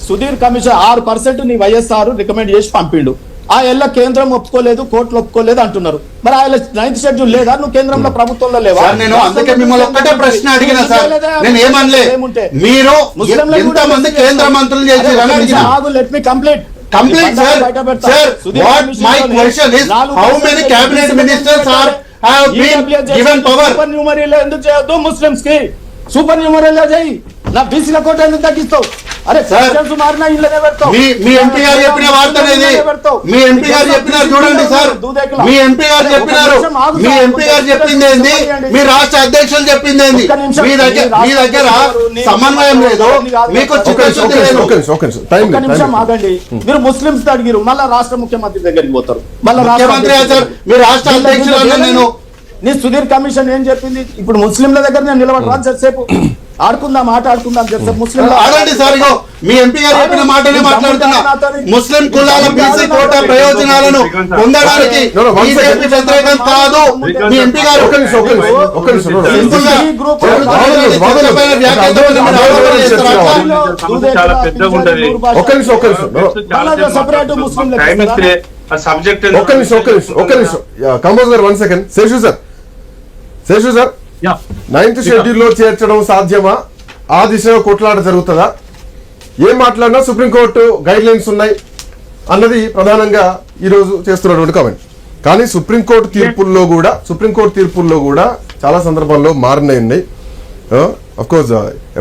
సుధీర్ కమిషన్ 6% నీ వైఎస్ఆర్ రికమెండ్ చేసి పంపిండు. ఆ ఎల్ల కేంద్రం ఒప్పుకోలేదు, కోర్టులు ఒప్పుకోలేదు అంటున్నారు. మరి ఆయన 9th షెడ్యూల్ లేదా? నువ్వు కేంద్రంలో ప్రభుత్వంలో లేవా? నేను అందుకే మిమ్మల్ని ఒక్కటే ప్రశ్న అడిగిన సార్, నేను ఏమనలే. మీరు ఎంతమంది కేంద్ర మంత్రులు చేశారని అడిగిన. Let me complete sir. What my question is, how many cabinet ministers have been given power? Super న్యూమరీలో ఎందుకు చేయొద్దు? ముస్లిమ్స్ కి సూపర్ న్యూమరీలో చేయి. నా బీసీల కోట ఎందుకు తగ్గిస్తావు? అరే మారినా ఇళ్ళనే పెడతావు. మీ ఎంపీ గారు చెప్పిన వార్త అనేది, మీ ఎంపీ గారు చెప్పినారు చూడండి సార్, మీ ఎంపీ గారు చెప్పినారు. మీ ఎంపీ గారు చెప్పింది ఏంది? మీ రాష్ట్ర అధ్యక్షులు చెప్పింది ఏంది? మీ దగ్గర సమన్వయం లేదు, మీకు చిత్తశుద్ధి లేదు. ఒక్క నిమిషం ఆగండి. మీరు ముస్లింస్ అడిగిరు, మళ్ళీ రాష్ట్ర ముఖ్యమంత్రి దగ్గరికి పోతారు. మళ్ళీ ముఖ్యమంత్రి సార్, మీ రాష్ట్ర అధ్యక్షులు నేను నీ సుధీర్ కమిషన్ ఏం చెప్పింది? ఇప్పుడు ముస్లింల దగ్గర నేను నిలబడరాదు సేపు ఆడుకుందాం, ఆట ఆడుకుందాం. ముస్లిం ఆడండి సార్, ఇగో మీ ఎంపీ గారు చెప్పిన మాటనే మాట్లాడుతున్నా. ముస్లిం కులాల బీసీ కోటా ప్రయోజనాలను పొందడానికి బీజేపీ వ్యతిరేకం కాదు. మీ ఎంపీ గారు శేషు సార్, 9th షెడ్యూల్లో చేర్చడం సాధ్యమా? ఆ దిశగా కొట్లాట జరుగుతుందా? ఏం మాట్లాడినా సుప్రీంకోర్టు గైడ్ లైన్స్ ఉన్నాయి అన్నది ప్రధానంగా ఈరోజు చేస్తున్నటువంటి కామెంట్. కానీ సుప్రీంకోర్టు తీర్పుల్లో కూడా చాలా సందర్భాల్లో మారినవి ఉన్నాయి. Of course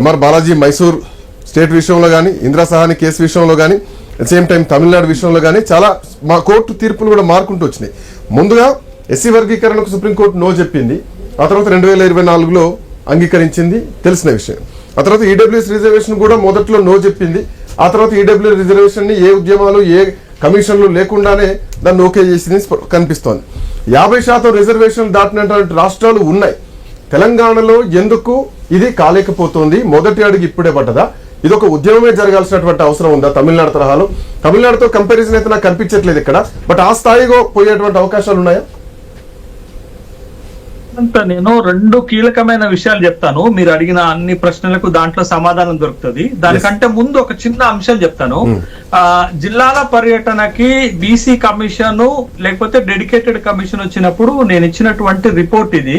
MR Balaji Mysore state విషయంలో కానీ, ఇందిరా సహాని కేసు విషయంలో కానీ, సేమ్ టైం తమిళనాడు విషయంలో కానీ చాలా మా కోర్టు తీర్పులు కూడా మారుకుంటూ వచ్చినాయి. ముందుగా ఎస్సీ వర్గీకరణకు సుప్రీంకోర్టు నో చెప్పింది, ఆ తర్వాత 2024లో అంగీకరించింది, తెలిసిన విషయం. ఆ తర్వాత ఈడబ్ల్యూఎస్ రిజర్వేషన్ కూడా మొదట్లో నో చెప్పింది, ఆ తర్వాత ఈడబ్ల్యూ రిజర్వేషన్ ని ఏ ఉద్యమాలు ఏ కమిషన్లు లేకుండానే దాన్ని ఓకే చేసింది కనిపిస్తోంది. 50% రిజర్వేషన్ దాటినటువంటి రాష్ట్రాలు ఉన్నాయి. తెలంగాణలో ఎందుకు ఇది కాలేకపోతుంది? మొదటి అడుగు ఇప్పుడే పడ్డదా? ఇది ఒక ఉద్యమమే జరగాల్సినటువంటి అవసరం ఉందా? తమిళనాడు తరహాలో, తమిళనాడుతో కంపారిజన్ అయితే నాకు కనిపించట్లేదు ఇక్కడ, బట్ ఆ స్థాయిలో పోయేటువంటి అవకాశాలు ఉన్నాయా? నేను 2 కీలకమైన విషయాలు చెప్తాను. మీరు అడిగిన అన్ని ప్రశ్నలకు దాంట్లో సమాధానం దొరుకుతుంది. దానికంటే ముందు ఒక చిన్న అంశం చెప్తాను. జిల్లాల పర్యటనకి బీసీ కమిషన్ లేకపోతే డెడికేటెడ్ కమిషన్ వచ్చినప్పుడు నేను ఇచ్చినటువంటి రిపోర్ట్ ఇది.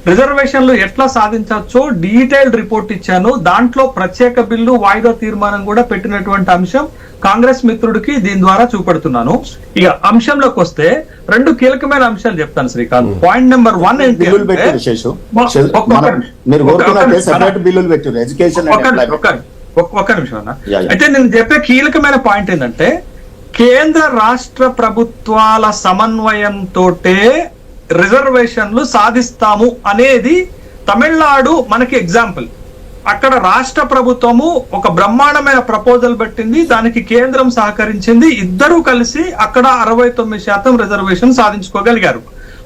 రిజర్వేషన్లు ఎట్లా సాధించవచ్చో డీటెయిల్డ్ రిపోర్ట్ ఇచ్చాను. దాంట్లో ప్రత్యేక బిల్లు వాయిదా తీర్మానం కూడా పెట్టినటువంటి అంశం కాంగ్రెస్ మిత్రుడికి దీని ద్వారా చూపెడుతున్నాను. ఇక అంశంలోకి వస్తే 2 కీలకమైన అంశాలు చెప్తాను శ్రీకాంత్. పాయింట్ నెంబర్ 1 ఏంటి, ఒక్క నిమిషం అన్న. అయితే నేను చెప్పే కీలకమైన పాయింట్ ఏంటంటే, కేంద్ర రాష్ట్ర ప్రభుత్వాల సమన్వయంతో రిజర్వేషన్లు సాధిస్తాము అనేది తమిళనాడు మనకి ఎగ్జాంపుల్. అక్కడ రాష్ట్ర ప్రభుత్వము ఒక బ్రహ్మాండమైన ప్రపోజల్ పెట్టింది, దానికి కేంద్రం సహకరించింది, ఇద్దరూ కలిసి అక్కడ 69% రిజర్వేషన్ సాధించుకోగలిగారు.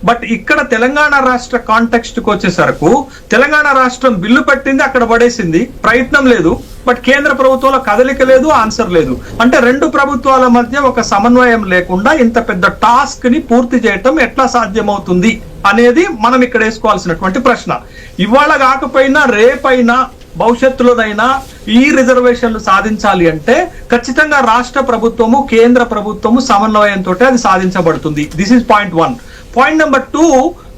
బట్ ఇక్కడ తెలంగాణ రాష్ట్ర కాంటెక్స్ట్ కు వచ్చేసరకు తెలంగాణ రాష్ట్రం బిల్లు పెట్టింది, అక్కడ పడేసింది, ప్రయత్నం లేదు. బట్ కేంద్ర ప్రభుత్వంలో కదలిక లేదు, ఆన్సర్ లేదు. అంటే 2 ప్రభుత్వాల మధ్య ఒక సమన్వయం లేకుండా ఇంత పెద్ద టాస్క్ ని పూర్తి చేయటం ఎట్లా సాధ్యమవుతుంది అనేది మనం ఇక్కడ వేసుకోవాల్సినటువంటి ప్రశ్న. ఇవాళ కాకపోయినా రేపైనా భవిష్యత్తులోనైనా ఈ రిజర్వేషన్లు సాధించాలి అంటే ఖచ్చితంగా రాష్ట్ర ప్రభుత్వము కేంద్ర ప్రభుత్వము సమన్వయంతో అది సాధించబడుతుంది. This is point 1. Point number 2,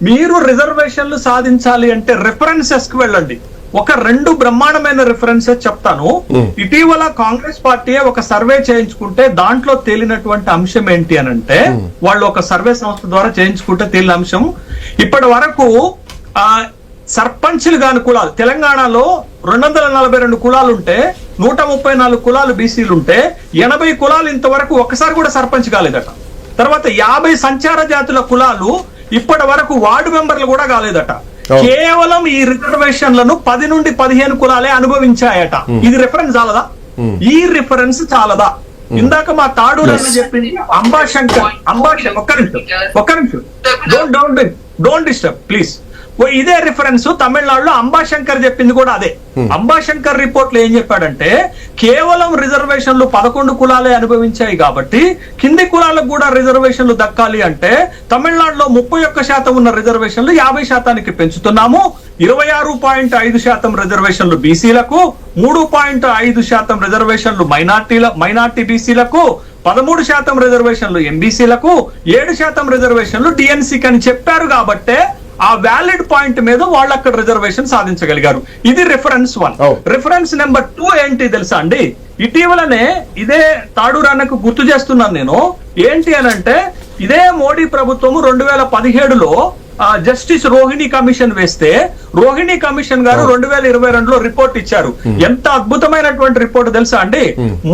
మీరు రిజర్వేషన్లు సాధించాలి అంటే రెఫరెన్సెస్ కి వెళ్ళండి. ఒక 2 బ్రహ్మాండమైన రిఫరెన్సెస్ చెప్తాను. ఇటీవల కాంగ్రెస్ పార్టీ ఒక సర్వే చేయించుకుంటే దాంట్లో తేలినటువంటి అంశం ఏంటి అని అంటే, వాళ్ళు ఒక సర్వే సంస్థ ద్వారా చేయించుకుంటే తేలిన అంశం, ఇప్పటి వరకు సర్పంచ్లు కాని కులాలు తెలంగాణలో 242 కులాలు ఉంటే 134 కులాలు బీసీలు ఉంటే 80 కులాలు ఇంతవరకు ఒకసారి కూడా సర్పంచ్ కాలేదట. తర్వాత 50 సంచార జాతుల కులాలు ఇప్పటి వరకు వార్డు మెంబర్లు కూడా కాలేదట. కేవలం ఈ రిజర్వేషన్లను 10 నుండి 15 కులాలే అనుభవించాయట. ఇది రిఫరెన్స్ చాలదా? ఈ రిఫరెన్స్ చాలదా? ఇందాక మా తాడు చెప్పింది అంబాశంకర్. ఒక్క నిమిషం డోంట్ డిస్టర్బ్ ప్లీజ్. ఇదే రిఫరెన్స్ తమిళనాడులో అంబాశంకర్ చెప్పింది కూడా అదే. అంబాశంకర్ రిపోర్ట్ లో ఏం చెప్పాడంటే, కేవలం రిజర్వేషన్లు 11 కులాలే అనుభవించాయి కాబట్టి కింది కులాలకు కూడా రిజర్వేషన్లు దక్కాలి అంటే తమిళనాడులో 31% ఉన్న రిజర్వేషన్లు 50% పెంచుతున్నాము. 26.5% రిజర్వేషన్లు బీసీలకు, 3.5% రిజర్వేషన్లు మైనార్టీ బీసీలకు, 13% రిజర్వేషన్లు ఎంబీసీలకు, 7% రిజర్వేషన్లు టీఎన్సీకి అని చెప్పారు. కాబట్టే ఆ వ్యాలిడ్ పాయింట్ మీద వాళ్ళు అక్కడ రిజర్వేషన్ సాధించగలిగారు. ఇది రిఫరెన్స్ 1. రిఫరెన్స్ నెంబర్ 2 ఏంటి తెలుసా అండి? ఇటీవలనే ఇదే తాడూరాన్నకు గుర్తు చేస్తున్నాను నేను. ఏంటి అని అంటే, ఇదే మోడీ ప్రభుత్వము 2017లో జస్టిస్ రోహిణి కమిషన్ వేస్తే రోహిణి కమిషన్ గారు 2022లో రిపోర్ట్ ఇచ్చారు. ఎంత అద్భుతమైనటువంటి రిపోర్ట్ తెలుసా అండి?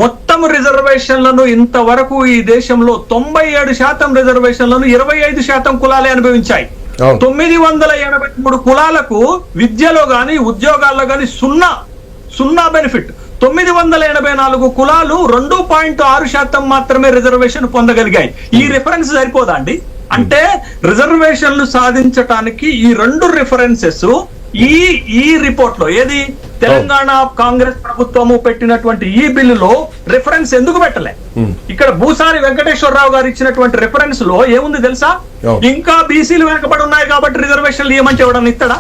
మొత్తం రిజర్వేషన్లను ఇంతవరకు ఈ దేశంలో 97% రిజర్వేషన్లను 25% కులాలే అనుభవించాయి. 983 కులాలకు విద్యలో గాని ఉద్యోగాల్లో గాని సున్నా బెనిఫిట్. 984 కులాలు 2.6% మాత్రమే రిజర్వేషన్ పొందగలిగాయి. ఈ రిఫరెన్స్ సరిపోదా అండి? అంటే రిజర్వేషన్లు సాధించటానికి ఈ 2 రిఫరెన్సెస్ ఈ రిపోర్ట్ లో ఏది తెలంగాణ కాంగ్రెస్ ప్రభుత్వము పెట్టినటువంటి ఈ బిల్లులో రిఫరెన్స్ ఎందుకు పెట్టలే? ఇక్కడ భూసారి వెంకటేశ్వరరావు గారు ఇచ్చినటువంటి రిఫరెన్స్ లో ఏముంది తెలుసా? ఇంకా బీసీలు వెనకబడి ఉన్నాయి కాబట్టి రిజర్వేషన్లు ఏమంటే ఎవడన్నా ఇస్తాడా?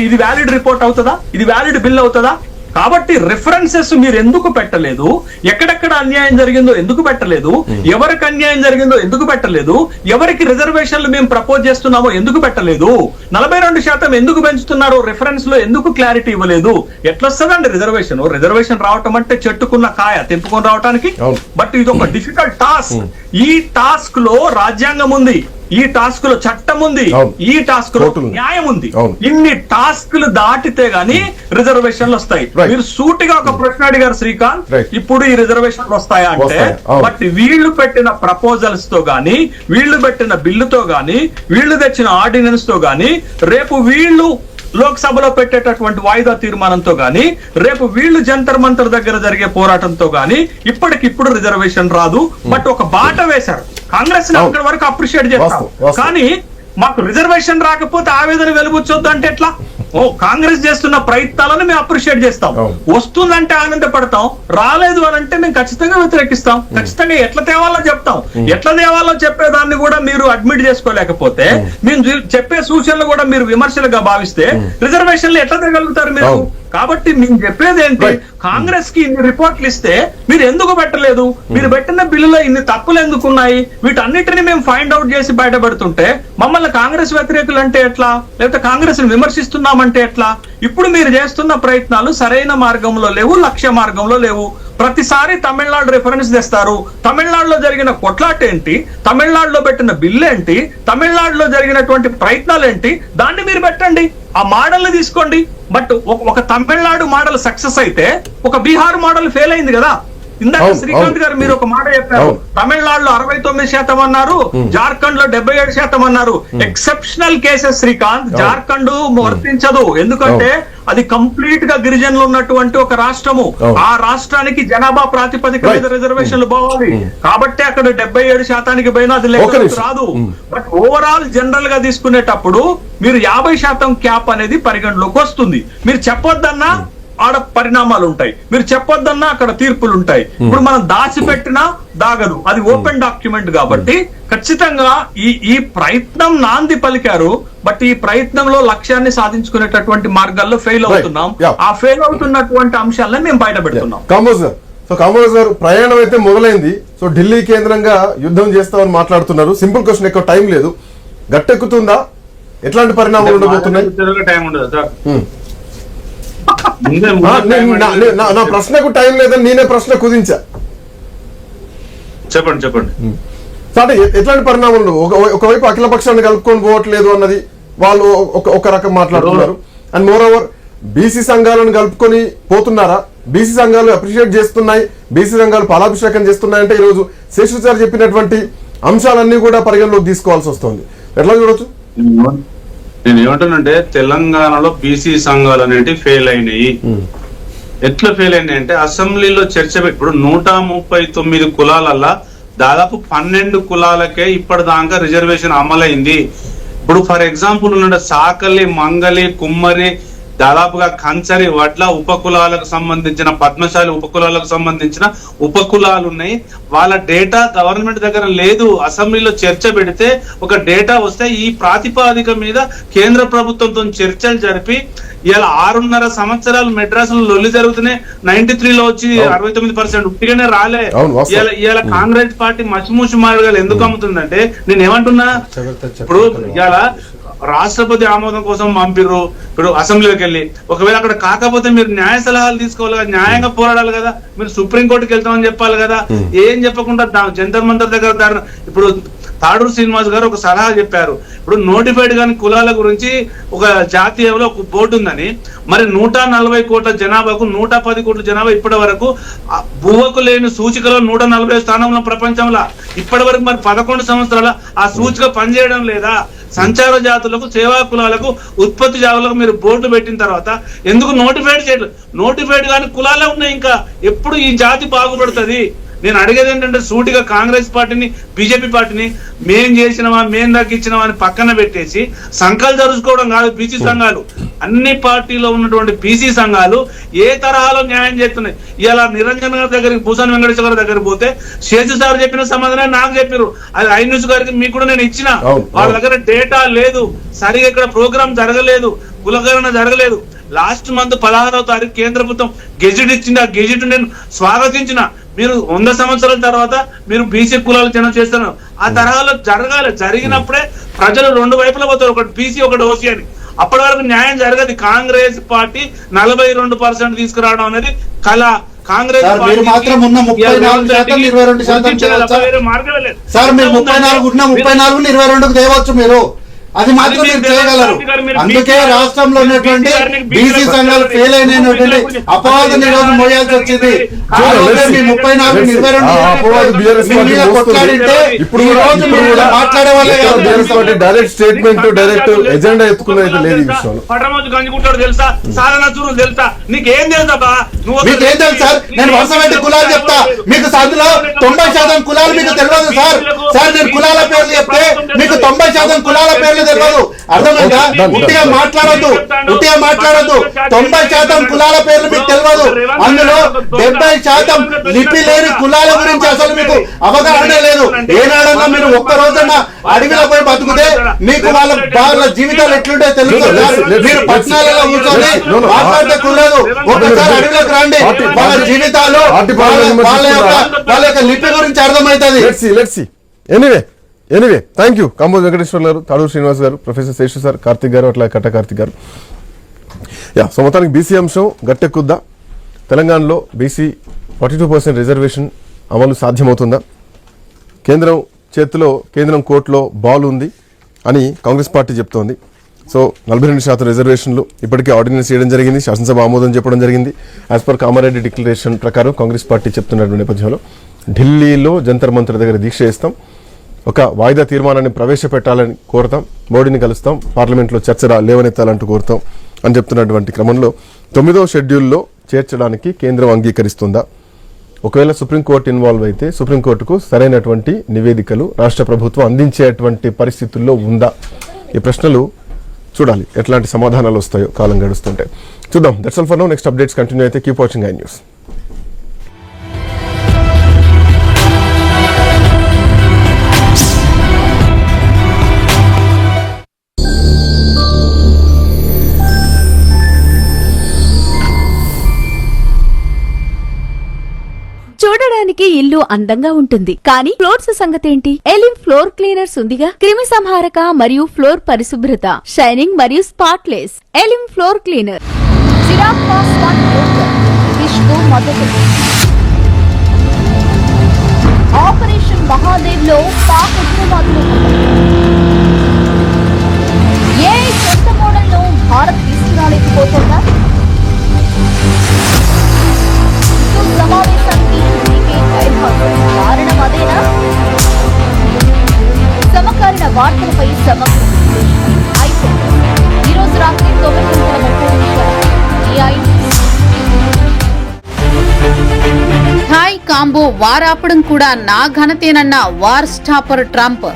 ఇది వ్యాలిడ్ రిపోర్ట్ అవుతుందా? ఇది వ్యాలిడ్ బిల్ అవుతుందా? కాబట్టి రిఫరెన్సెస్ మీరు ఎందుకు పెట్టలేదు? ఎక్కడెక్కడ అన్యాయం జరిగిందో ఎందుకు పెట్టలేదు? ఎవరికి అన్యాయం జరిగిందో ఎందుకు పెట్టలేదు? ఎవరికి రిజర్వేషన్లు మేము ప్రపోజ్ చేస్తున్నామో ఎందుకు పెట్టలేదు? 42% ఎందుకు పెంచుతున్నారో రిఫరెన్స్ లో ఎందుకు క్లారిటీ ఇవ్వలేదు? ఎట్లొస్తుందండి రిజర్వేషన్ రావటం అంటే చెట్టుకున్న కాయ తెంపుకొని రావటానికి. బట్ ఇది ఒక డిఫికల్ట్ టాస్క్. ఈ టాస్క్ లో రాజ్యాంగం ఉంది, ఈ టాస్క్ లో చట్టం ఉంది, ఈ టాస్క్ లో న్యాయం ఉంది. ఇన్ని టాస్క్లు దాటితే గాని రిజర్వేషన్లు వస్తాయి. మీరు సూటిగా ఒక ప్రశ్న అడిగారు శ్రీకాంత్, ఇప్పుడు ఈ రిజర్వేషన్లు వస్తాయా అంటే, బట్ వీళ్ళు పెట్టిన ప్రపోజల్స్ తో గాని, వీళ్ళు పెట్టిన బిల్లుతో గాని, వీళ్ళు తెచ్చిన ఆర్డినెన్స్ తో గాని, రేపు వీళ్ళు లోక్సభలో పెట్టేటటువంటి వాయిదా తీర్మానంతో గాని, రేపు వీళ్ళు జంతర్ మంతర్ దగ్గర జరిగే పోరాటంతో గాని ఇప్పటికిప్పుడు రిజర్వేషన్ రాదు. బట్ ఒక బాట వేశారు. కాంగ్రెస్ ని అక్కడి వరకు అప్రిషియేట్ చేస్తాం, కానీ మాకు రిజర్వేషన్ రాకపోతే ఆవేదన వెలుబుచ్చొద్దు అంటే ఎట్లా? కాంగ్రెస్ చేస్తున్న ప్రయత్నాలను మేము అప్రిషియేట్ చేస్తాం. వస్తుందంటే ఆనందపడతాం, రాలేదు అని అంటే మేము ఖచ్చితంగా వ్యతిరేకిస్తాం. ఖచ్చితంగా ఎట్లా తేవాలో చెప్తాం. ఎట్లా తేవాలో చెప్పేదాన్ని కూడా మీరు అడ్మిట్ చేసుకోలేకపోతే, మేము చెప్పే సూచనలు కూడా మీరు విమర్శలుగా భావిస్తే రిజర్వేషన్లు ఎట్లా తేగలుగుతారు మీరు? కాబట్టి మేము చెప్పేది ఏంటి, కాంగ్రెస్ కి ఇన్ని రిపోర్ట్లు ఇస్తే మీరు ఎందుకు పెట్టలేదు? మీరు పెట్టిన బిల్లులో ఇన్ని తప్పులు ఎందుకు ఉన్నాయి? వీటన్నిటిని మేము ఫైండ్ అవుట్ చేసి బయటపెడుతుంటే మమ్మల్ని కాంగ్రెస్ వ్యతిరేకులు అంటే ఎట్లా? లేకపోతే కాంగ్రెస్ ని విమర్శిస్తున్నామంటే ఎట్లా? ఇప్పుడు మీరు చేస్తున్న ప్రయత్నాలు సరైన మార్గంలో లేవు, లక్ష్య మార్గంలో లేవు. ప్రతిసారి తమిళనాడు రిఫరెన్స్ తెస్తారు. తమిళనాడులో జరిగిన కొట్లాట ఏంటి, తమిళనాడులో పెట్టిన బిల్లు ఏంటి, తమిళనాడులో జరిగినటువంటి ప్రయత్నాలు ఏంటి, దాన్ని మీరు పెట్టండి. ఆ మోడల్ తీసుకోండి. బట్ ఒక తమిళనాడు మోడల్ సక్సెస్ అయితే ఒక బీహార్ మోడల్ ఫెయిల్ అయింది కదా. ఇందాక శ్రీకాంత్ గారు మీరు ఒక మాట చెప్పారు, తమిళనాడులో 69% అన్నారు, జార్ఖండ్ లో 77% అన్నారు. Exceptional cases Srikanth. జార్ఖండ్ వర్తించదు, ఎందుకంటే అది కంప్లీట్ గా గిరిజనులు ఉన్నటువంటి ఒక రాష్ట్రము. ఆ రాష్ట్రానికి జనాభా ప్రాతిపదిక మీద రిజర్వేషన్లు పోవాలి. కాబట్టి అక్కడ 77% పోయినా అది లెక్కలోకి రాదు. బట్ ఓవరాల్ జనరల్ గా తీసుకునేటప్పుడు మీరు 50% క్యాప్ అనేది పరిగణలోకి వస్తుంది. మీరు చెప్పొద్దన్నా ఆడ పరిణామాలు ఉంటాయి, మీరు చెప్పొద్దన్నా అక్కడ తీర్పులు ఉంటాయి. ఇప్పుడు మనం దాచిపెట్టినా దాగదు, అది ఓపెన్ డాక్యుమెంట్. కాబట్టి ఖచ్చితంగా ఈ ప్రయత్నం నాంది పలికారు. బట్ ఈ ప్రయత్నంలో లక్ష్యాన్ని సాధించుకునేటటువంటి మార్గాల్లో ఫెయిల్ అవుతున్నాం. ఆ ఫెయిల్ అవుతున్నటువంటి అంశాలను మేము బయట పెడుతున్నాం. కామరాజ్ గారు, ప్రయాణం అయితే మొదలైంది. సో ఢిల్లీ కేంద్రంగా యుద్ధం చేస్తామని మాట్లాడుతున్నారు. సింపుల్ క్వశ్చన్, ఎక్కువ టైం లేదు. గట్టెక్కుతుందా? ఎట్లాంటి పరిణామాలు ఉండబోతున్నాయి? నా ప్రశ్నకు టైం లేదని నేనే ప్రశ్న కుదించా. చెప్పండి. అంటే ఎట్లాంటి పరిణామాలు? ఒకవైపు అఖిల పక్షాన్ని కలుపుకొని పోవట్లేదు అన్నది వాళ్ళు ఒక రకం మాట్లాడుతున్నారు. అండ్ మోర్ ఓవర్ బీసీ సంఘాలను కలుపుకొని పోతున్నారా? బీసీ సంఘాలు అప్రిషియేట్ చేస్తున్నాయి, బీసీ సంఘాలు పాలాభిషేకం చేస్తున్నాయంటే ఈరోజు శేషాచారి చెప్పినటువంటి అంశాలన్నీ కూడా పరిగణలోకి తీసుకోవాల్సి వస్తుంది. ఎట్లా చూడొచ్చు? నేను ఏమంటానంటే, తెలంగాణలో బీసీ సంఘాలు అనేవి ఫెయిల్ అయినాయి. ఎట్లా ఫెయిల్ అయినాయి అంటే, అసెంబ్లీలో చర్చ ఇప్పుడు 139 కులాలల్లా దాదాపు 12 కులాలకే ఇప్పటిదాకా రిజర్వేషన్ అమలైంది. ఇప్పుడు ఫర్ ఎగ్జాంపుల్ ఉన్న సాకలి, మంగలి, కుమ్మరి, దాదాపుగా కంచరి, వడ్ల ఉపకులాలకు సంబంధించిన, పద్మశాలి ఉపకులాలకు సంబంధించిన ఉపకులాలు ఉన్నాయి. వాళ్ళ డేటా గవర్నమెంట్ దగ్గర లేదు. అసెంబ్లీలో చర్చ పెడితే ఒక డేటా వస్తే ఈ ప్రాతిపాదిక మీద కేంద్ర ప్రభుత్వంతో చర్చలు జరిపి ఇలా 6.5 సంవత్సరాలు మెడ్రాసులో లొల్లి జరుగుతున్నాయి. 93లో వచ్చి 69% ఉట్టిగానే రాలే. ఇవాళ కాంగ్రెస్ పార్టీ మసిమూసి మార్గాలు ఎందుకు అమ్ముతుందంటే, నేను ఏమంటున్నా, ఇప్పుడు ఇవాళ రాష్ట్రపతి ఆమోదం కోసం పంపిర్రు. ఇప్పుడు అసెంబ్లీలోకి వెళ్ళి ఒకవేళ అక్కడ కాకపోతే మీరు న్యాయ సలహాలు తీసుకోవాలి కదా, న్యాయంగా పోరాడాలి కదా, మీరు సుప్రీంకోర్టుకి వెళ్తామని చెప్పాలి కదా. ఏం చెప్పకుండా జంతర్ మంతర్ దగ్గర ఇప్పుడు తాడూరు శ్రీనివాస్ గారు ఒక సలహా చెప్పారు. ఇప్పుడు నోటిఫైడ్ కాని కులాల గురించి ఒక జాతీయంలో ఒక బోర్డు ఉందని, మరి 140 కోట్ల జనాభాకు 110 కోట్ల జనాభా ఇప్పటి వరకు భూవకు లేని సూచికలో 140 స్థానంలో ప్రపంచంలో ఇప్పటి వరకు మరి 11 సంవత్సరాల ఆ సూచిక పనిచేయడం లేదా? సంచార జాతులకు, సేవా కులాలకు, ఉత్పత్తి జాతులకు మీరు బోర్డు పెట్టిన తర్వాత ఎందుకు నోటిఫైడ్ చేయలేదు? నోటిఫైడ్ కాని కులాలే ఉన్నాయి. ఇంకా ఎప్పుడు ఈ జాతి బాగుపడుతుంది? నేను అడిగేది ఏంటంటే, సూటిగా కాంగ్రెస్ పార్టీని, బీజేపీ పార్టీని మేం చేసినవా, మేం దక్కిచ్చినవా అని పక్కన పెట్టేసి సంఘాలు జరుచుకోవడం కాదు. బీసీ సంఘాలు, అన్ని పార్టీలో ఉన్నటువంటి బీసీ సంఘాలు ఏ తరహాలో న్యాయం చేస్తున్నాయి. ఇలా నిరంజన్ గారి దగ్గరికి, భూషణ్ వెంకటేశ్వర గారి దగ్గరికి పోతే శేషు సార్ చెప్పిన సమాధానం నాకు చెప్పారు. అది ఐ న్యూస్ గారికి మీకు కూడా నేను ఇచ్చిన. వాళ్ళ దగ్గర డేటా లేదు, సరిగా ఇక్కడ ప్రోగ్రామ్ జరగలేదు, కులకరణ జరగలేదు. లాస్ట్ మంత్ 16వ తారీఖు కేంద్ర ప్రభుత్వం గెజిట్ ఇచ్చింది. ఆ గెజిట్ నేను స్వాగతించిన. మీరు 100 సంవత్సరాల తర్వాత మీరు బీసీ కులాలు జనం చేస్తున్నారు. ఆ తరహాలో జరగాలి. జరిగినప్పుడే ప్రజలు రెండు వైపులా పోతారు, ఒకటి బీసీ ఒకటి ఓసీ అని. అప్పటి వరకు న్యాయం జరగదు. కాంగ్రెస్ పార్టీ 42% తీసుకురావడం అనేది కళ. కాంగ్రెస్ మాత్రం ఉన్న 34% 22% మార్గం లేదు సార్. మీరు 34 ఉన్న 34 22కు తేవచ్చు మీరు. అది మాత్రం మీరు చేయగలరు. అందుకే రాష్ట్రంలో ఉన్నటువంటి బీసీ సంఘాలు ఫెయిల్ అయినటువంటి అపవాదం ఈ రోజు మోయాల్సి వచ్చింది. 34 మీరు 22 మీ మీద కొట్లాడింటే ఇప్పుడు ఈ రోజు మీరు మాట్లాడే వాళ్ళే కాదు. డైరెక్ట్ స్టేట్మెంట్ డైరెక్ట్ ఎజెండా ఎత్తుకునేది లేదు ఈ విషయంలో. పడమోజు గంజుకుంటాడు తెలుసా, సాధన చూరు తెలుసా, నీకేం తెలుసా? మీకేం తెలుసు సార్? నేను వర్షం కులాలు చెప్తా మీకు. అందులో 90% కులాలు మీకు తెలియదు సార్. సార్ నేను కులాల పేర్లు చెప్తే మీకు 90% కులాల పేర్లు తెలియదు. అర్థమైందా? ఉట్టిగా మాట్లాడద్దు, 90% కులాల పేర్లు మీకు తెలియదు. అందులో 70% లిపి లేని కులాల గురించి అసలు మీకు అవగాహన లేదు. ఏనాడన్నా మీరు ఒక్క రోజన్నా అడవిలో పోయి బతుకుతే మీకు వాళ్ళ జీవితాలు ఎట్లుంటే తెలుసు. మీరు పట్టణాలలో కూర్చొని మాట్లాడితే కులేదు. ఒక్కసారి అడవిలోకి రండి, వాళ్ళ జీవితాలు వాళ్ళ యొక్క లిపి గురించి అర్థమవుతుంది. Anyway thank you Kamboj Venkateswara గారు, తాడూరు శ్రీనివాస్ గారు, ప్రొఫెసర్ శేషు సార్, కార్తిక్ గారు, అట్లా కట్ట కార్తిక్ గారు. సో మొత్తానికి బీసీ అంశం గట్టెక్కుద్దా? తెలంగాణలో బీసీ 42% రిజర్వేషన్ అమలు సాధ్యమవుతుందా? కేంద్రం చేతిలో, కేంద్రం కోర్టులో బాల్ ఉంది అని కాంగ్రెస్ పార్టీ చెప్తోంది. సో 42% రిజర్వేషన్లు ఇప్పటికే ఆర్డినెన్స్ చేయడం జరిగింది, శాసనసభ ఆమోదం చెప్పడం జరిగింది. యాజ్ పర్ కామారెడ్డి డిక్లరేషన్ ప్రకారం కాంగ్రెస్ పార్టీ చెప్తున్నటువంటి నేపథ్యంలో ఢిల్లీలో జంతర్ మంతర్ దగ్గర దీక్ష చేస్తాం, ఒక వాయిదా తీర్మానాన్ని ప్రవేశపెట్టాలని కోరుతాం, మోడీని కలుస్తాం, పార్లమెంట్లో చర్చ లేవనెత్తాలంటూ కోరుతాం అని చెప్తున్నటువంటి క్రమంలో 9వ షెడ్యూల్లో చేర్చడానికి కేంద్రం అంగీకరిస్తుందా? ఒకవేళ సుప్రీంకోర్టు ఇన్వాల్వ్ అయితే సుప్రీంకోర్టుకు సరైనటువంటి నివేదికలు రాష్ట్ర ప్రభుత్వం అందించేటువంటి పరిస్థితుల్లో ఉందా? ఈ ప్రశ్నలు చూడాలి, ఎట్లాంటి సమాధానాలు వస్తాయో కాలం గడుస్తుంటే. చూద్దాం. That's all for now. Next updates continue అయితే కీప్ వాచింగ్ ఐ న్యూస్. చూడడానికి ఇల్లు అందంగా ఉంటుంది, కానీ ఫ్లోర్స్ సంగతేంటి? ఎలిమ్ ఫ్లోర్ క్లీనర్స్ ఉందిగా. క్రిమి సంహారక మరియు ఫ్లోర్ పరిశుభ్రత, షైనింగ్ మరియు spotless. Elim floor cleaner. Operation Mahadev లో పాక్ ఉగ్రవాదులు ఏ కొత్త మోడల్ ను భారత్ తీసుకురాలేకపోతుందా? సమావేశానికి కారణం అదేనా? సమకాలీన వార్తలపై సమగ్ర అయితే ఈరోజు రాత్రి 9:30 థాయ్ కాంబో వారాపడం కూడా నా ఘనతేనన్న వార్ స్టాపర్ ట్రంప్.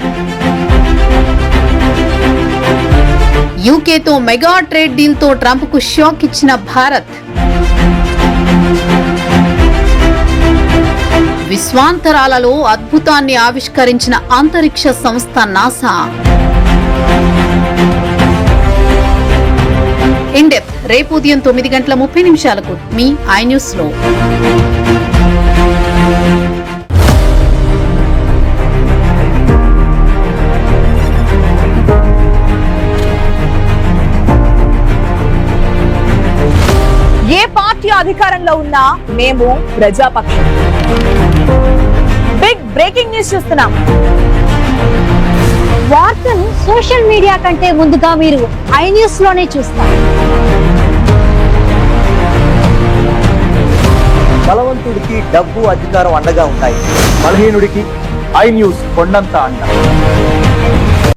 యూకేతో మెగా ట్రేడ్ డీల్ తో ట్రంప్ కు షాక్ ఇచ్చిన భారత్. విశ్వాంతరాలలో అద్భుతాన్ని ఆవిష్కరించిన అంతరిక్ష సంస్థ నాసా. ఇండెప్త్ రేపు ఉదయం 9:30 మీ ఐ న్యూస్ లో. ఏ పార్టీ అధికారంలో ఉన్నా మేము ప్రజాపక్షం. బిగ్ బ్రేకింగ్ న్యూస్ చూస్తున్నాం. వార్తలు సోషల్ మీడియా కంటే ముందుగా మీరు ఐ న్యూస్ లోనే చూస్తారు. బలవంతుడికి డబ్బు, అధికారం అండగా ఉంటాయి, బలహీనుడికి ఐ న్యూస్ కొండంత అండ.